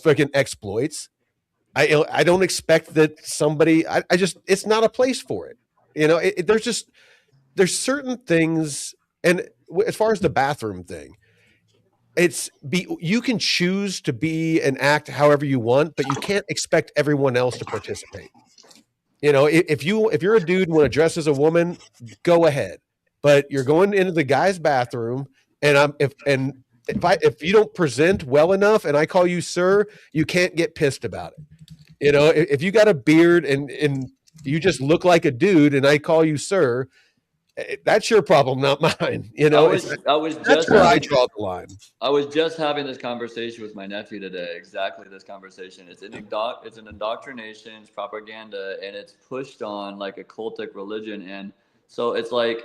fucking exploits. I don't expect that somebody, it's not a place for it. You know, there's certain things, and as far as the bathroom thing, you can choose to be and act however you want, but you can't expect everyone else to participate. You know, if you're a dude and want to dress as a woman, go ahead. But you're going into the guy's bathroom, and if you don't present well enough and I call you sir, you can't get pissed about it. You know, if you got a beard and you just look like a dude and I call you sir, that's your problem, not mine. You know, that's where I draw the line. I was just having this conversation with my nephew today. Exactly this conversation. It's an indoctrination, it's propaganda, and it's pushed on like a cultic religion. And so it's like,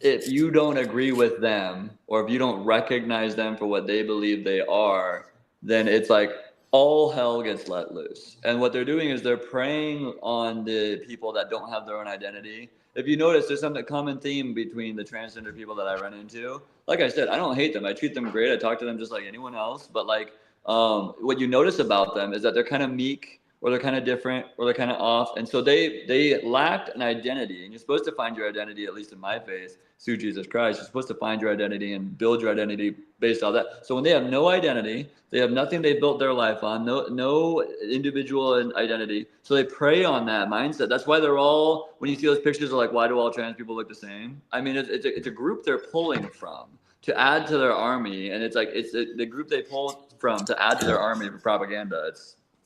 if you don't agree with them, or if you don't recognize them for what they believe they are, then it's like all hell gets let loose. And what they're doing is they're preying on the people that don't have their own identity. If you notice, there's some common theme between the transgender people that I run into. Like I said, I don't hate them. I treat them great. I talk to them just like anyone else. But like, what you notice about them is that they're kind of meek, or they're kind of different, or they're kind of off. And so they lacked an identity. And you're supposed to find your identity, at least in my faith, through Jesus Christ. You're supposed to find your identity and build your identity based on that. So when they have no identity, they have nothing they built their life on, no individual identity. So they prey on that mindset. That's why they're all, when you see those pictures, are like, why do all trans people look the same? I mean, it's a group they're pulling from to add to their army. And it's like, it's the group they pull from to add to their army for propaganda.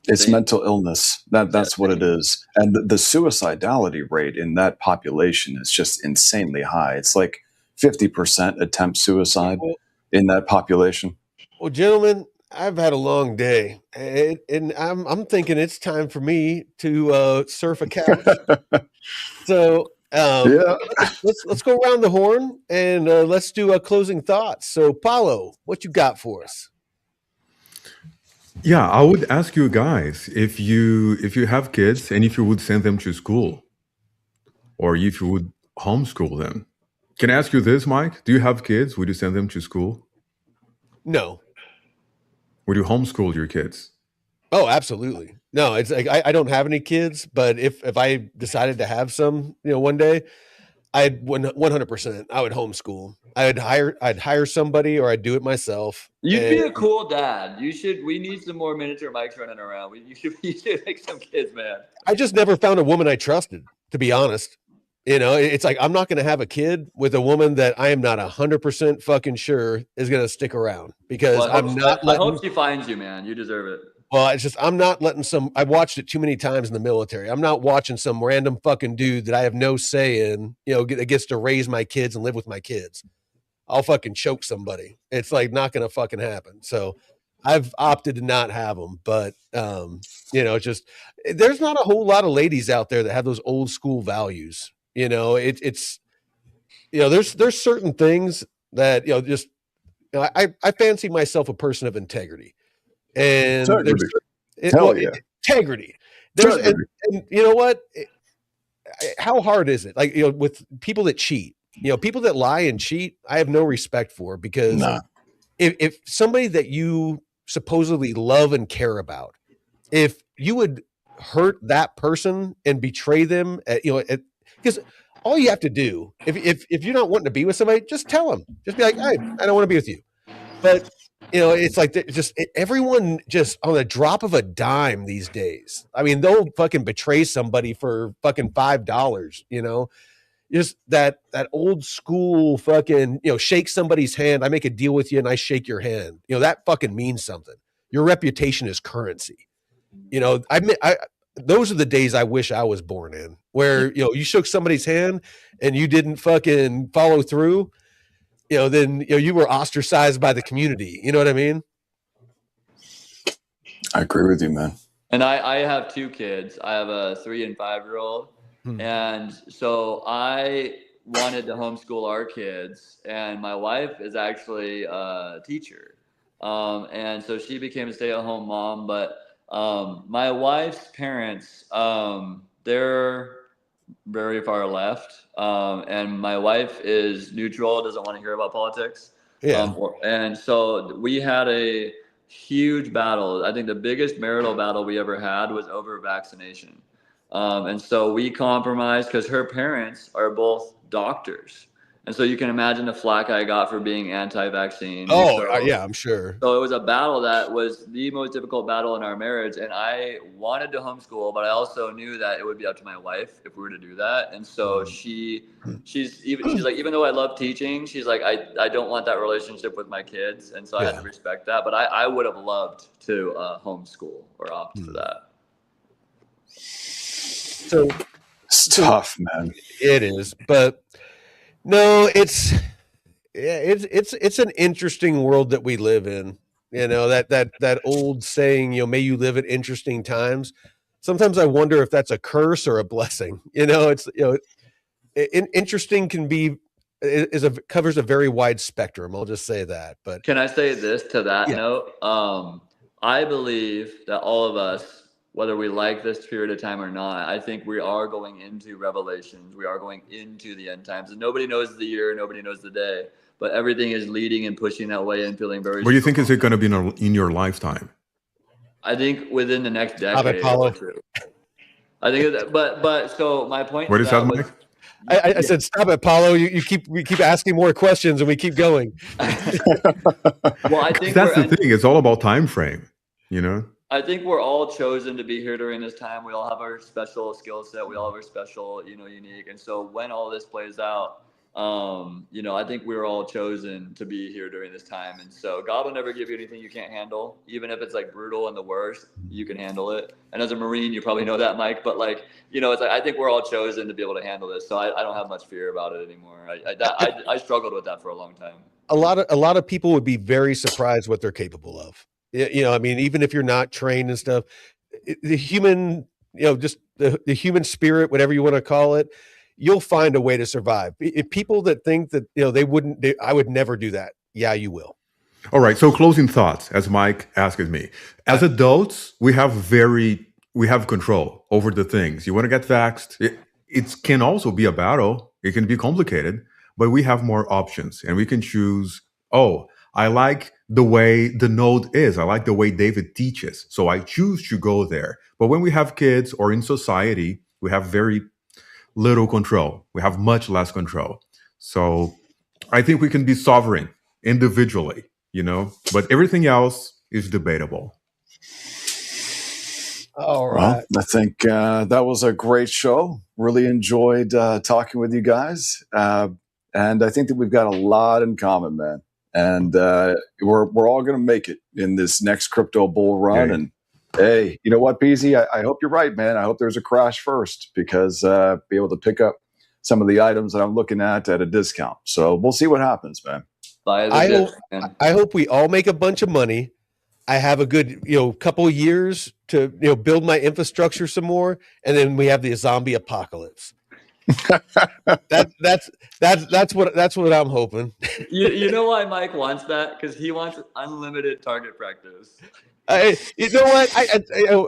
It's mental illness. That's what it is. And the suicidality rate in that population is just insanely high. It's like 50% attempt suicide in that population. Well, gentlemen, I've had a long day, and I'm thinking it's time for me to surf a couch. So let's go around the horn and let's do closing thoughts. So, Paulo, what you got for us? Yeah, I would ask you guys if you have kids and if you would send them to school, or if you would homeschool them. Can I ask you this, Mike? Do you have kids? Would you send them to school? No. Would you homeschool your kids? Oh, absolutely. No, it's like I don't have any kids, but if I decided to have some, you know, one day, I'd 100%. I would homeschool. I'd hire somebody, or I'd do it myself. You'd be a cool dad. We need some more miniature Mikes running around. You should make some kids, man. I just never found a woman I trusted, to be honest. You know, it's like, I'm not going to have a kid with a woman that I am not 100% fucking sure is going to stick around, because I hope she finds you, man. You deserve it. Well, it's just, I'm not letting I watched it too many times in the military. I'm not watching some random fucking dude that I have no say in, you know, that gets to raise my kids and live with my kids. I'll fucking choke somebody. It's like not going to fucking happen. So I've opted to not have them, but, you know, just, there's not a whole lot of ladies out there that have those old school values. You know, it's, you know, there's certain things that, you know, just, you know, I fancy myself a person of integrity. And integrity. And you know what? How hard is it? Like, you know, with people that cheat, you know, people that lie and cheat, I have no respect for, because if somebody that you supposedly love and care about, if you would hurt that person and betray them, because all you have to do, if you're not wanting to be with somebody, just tell them. Just be like, hey, I don't want to be with you. But you know, it's like everyone just on the drop of a dime these days. I mean, they'll fucking betray somebody for fucking $5, you know, just that old school fucking, you know, shake somebody's hand. I make a deal with you and I shake your hand. You know, that fucking means something. Your reputation is currency. You know, those are the days I wish I was born in, where, you know, you shook somebody's hand and you didn't fucking follow through. You know, then, you know, you were ostracized by the community. You know what I mean? I agree with you, man. And I have two kids. I have a 3 and 5-year-old. And so I wanted to homeschool our kids. And my wife is actually a teacher. And so she became a stay-at-home mom. But my wife's parents, they're very far left. And my wife is neutral, doesn't want to hear about politics. Yeah. And so we had a huge battle. I think the biggest marital battle we ever had was over vaccination. And so we compromised because her parents are both doctors. And so you can imagine the flack I got for being anti-vaccine. Oh, yeah, I'm sure. So it was a battle that was the most difficult battle in our marriage. And I wanted to homeschool, but I also knew that it would be up to my wife if we were to do that. And so she's like, even though I love teaching, she's like, I don't want that relationship with my kids. And so I had to respect that. But I would have loved to homeschool or opt for that. So it's tough, man. It is, but no, it's an interesting world that we live in. You know, that old saying, you know, may you live at interesting times. Sometimes I wonder if that's a curse or a blessing. You know, it's, you know, interesting can be covers a very wide spectrum. I'll just say that. But can I say this to that note? I believe that all of us, whether we like this period of time or not, I think we are going into revelations. We are going into the end times. And nobody knows the year, nobody knows the day, but everything is leading and pushing that way and feeling very What do you think is it going to be in your lifetime? I think within the next decade. I think, but so my point. What is that, Mike? I said, stop it, Paulo. We keep asking more questions and we keep going. Well, I think that's the thing. It's all about time frame, you know? I think we're all chosen to be here during this time. We all have our special skill set. We all have our special, you know, unique. And so when all this plays out, you know, I think we're all chosen to be here during this time. And so God will never give you anything you can't handle. Even if it's like brutal and the worst, you can handle it. And as a Marine, you probably know that, Mike. But like, you know, it's like, I think we're all chosen to be able to handle this. So I don't have much fear about it anymore. I struggled with that for a long time. A lot of people would be very surprised what they're capable of. You know, I mean, even if you're not trained and stuff, the human, you know, just the human spirit, whatever you want to call it, you'll find a way to survive. If people that think that, you know, I would never do that. Yeah, you will. All right. So closing thoughts, as Mike asked me. As adults, we have control over the things. You want to get vaxxed. It can also be a battle. It can be complicated, but we have more options and we can choose, I like the way the node is. I like the way David teaches. So I choose to go there. But when we have kids or in society, we have very little control. We have much less control. So I think we can be sovereign individually, you know, but everything else is debatable. All right. Well, I think that was a great show. Really enjoyed talking with you guys. And I think that we've got a lot in common, man. And we're all going to make it in this next crypto bull run. Yeah. And hey, you know what, Peasy? I hope you're right, man. I hope there's a crash first because be able to pick up some of the items that I'm looking at a discount. So we'll see what happens, man. I hope we all make a bunch of money. I have a good, you know, couple of years to, you know, build my infrastructure some more, and then we have the zombie apocalypse. That's what I'm hoping. You know why Mike wants that? Because he wants unlimited target practice. You know what?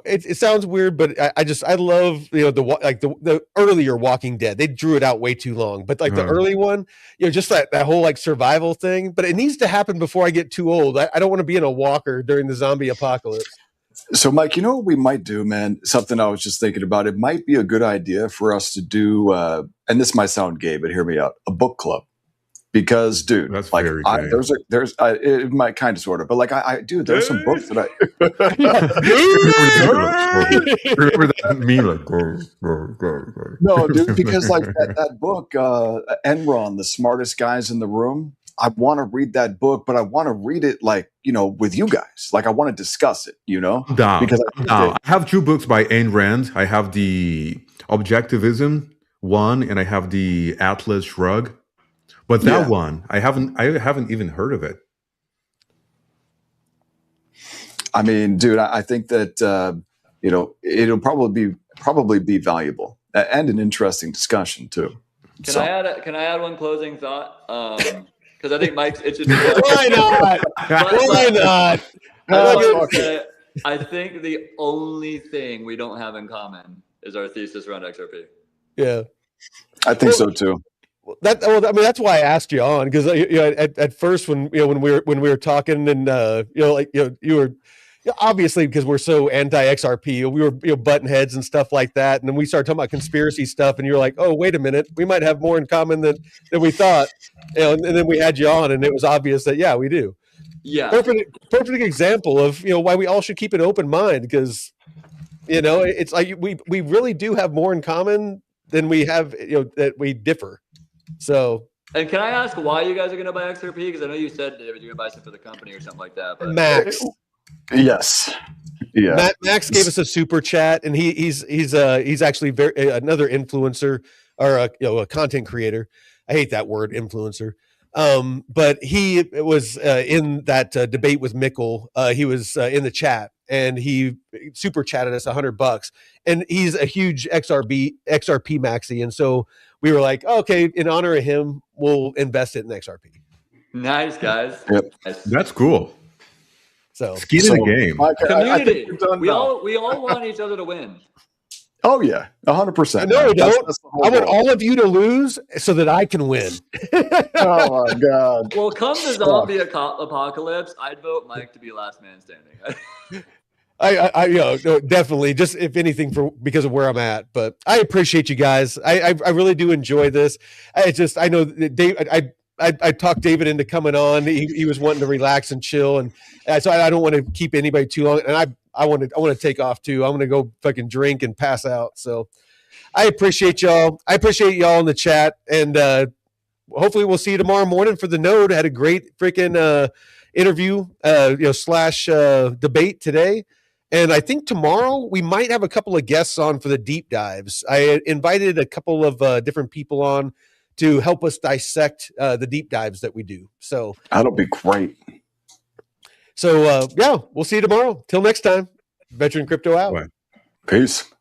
It sounds weird, but I love, you know, the earlier Walking Dead. They drew it out way too long, but like the early one, you know, just that whole like survival thing. But it needs to happen before I get too old. I don't want to be in a walker during the zombie apocalypse. So, Mike, you know what we might do, man? Something I was just thinking about. It might be a good idea for us to do, and this might sound gay, but hear me out, a book club. Because, dude, that's like, very gay. It might kind of sort of, but like, dude, there's some books that Remember that meme? No, dude, because like that book, Enron, The Smartest Guys in the Room. I want to read that book, but I want to read it like, you know, with you guys. Like I want to discuss it, you know? Because I have 2 books by Ayn Rand. I have the Objectivism one, and I have the Atlas Shrugged. But that one, I haven't even heard of it. I mean, dude, I think that you know, it'll probably be valuable and an interesting discussion too. Can I add one closing thought? Because I think Mike's itching. Why not? Why not? I think the only thing we don't have in common is our thesis around XRP. Yeah, I think so too. I mean, that's why I asked you on, because you know, at first when we were talking, and you know, like, you know, obviously because we're so anti-XRP, we were button heads and stuff like that, and then we started talking about conspiracy stuff, and you're like, oh, wait a minute, we might have more in common than we thought, and then we had you on, and it was obvious that we do. Yeah, perfect example of why we all should keep an open mind, because it's like we really do have more in common than we have that we differ. So. And can I ask why you guys are going to buy XRP? Because I know you said you're going to buy some for the company or something like that. But Max. Yes. Yeah. Max gave us a super chat, and he's actually another influencer or a content creator. I hate that word, influencer. But he was in that debate with Mikkel. He was in the chat, and he super chatted us $100, and he's a huge XRP maxi, and so we were like, okay, in honor of him, we'll invest it in XRP. Nice, guys. Yep. Nice. That's cool. So skin in the game. Community. We all want each other to win. Oh yeah, 100%. No, we don't. I want all of you to lose so that I can win. Oh my god. Well, come the zombie apocalypse, I'd vote Mike to be last man standing. I definitely, just if anything because of where I'm at, but I appreciate you guys. I really do enjoy this. I know that Dave, I talked David into coming on. He was wanting to relax and chill, and so I don't want to keep anybody too long. And I want to take off too. I'm going to go fucking drink and pass out. So I appreciate y'all. I appreciate y'all in the chat, and hopefully we'll see you tomorrow morning for the Node. Had a great freaking interview, slash debate today. And I think tomorrow we might have a couple of guests on for the deep dives. I invited a couple of different people on to help us dissect the deep dives that we do. So that'll be great. So we'll see you tomorrow. Till next time, Veteran Crypto out. Bye. Peace.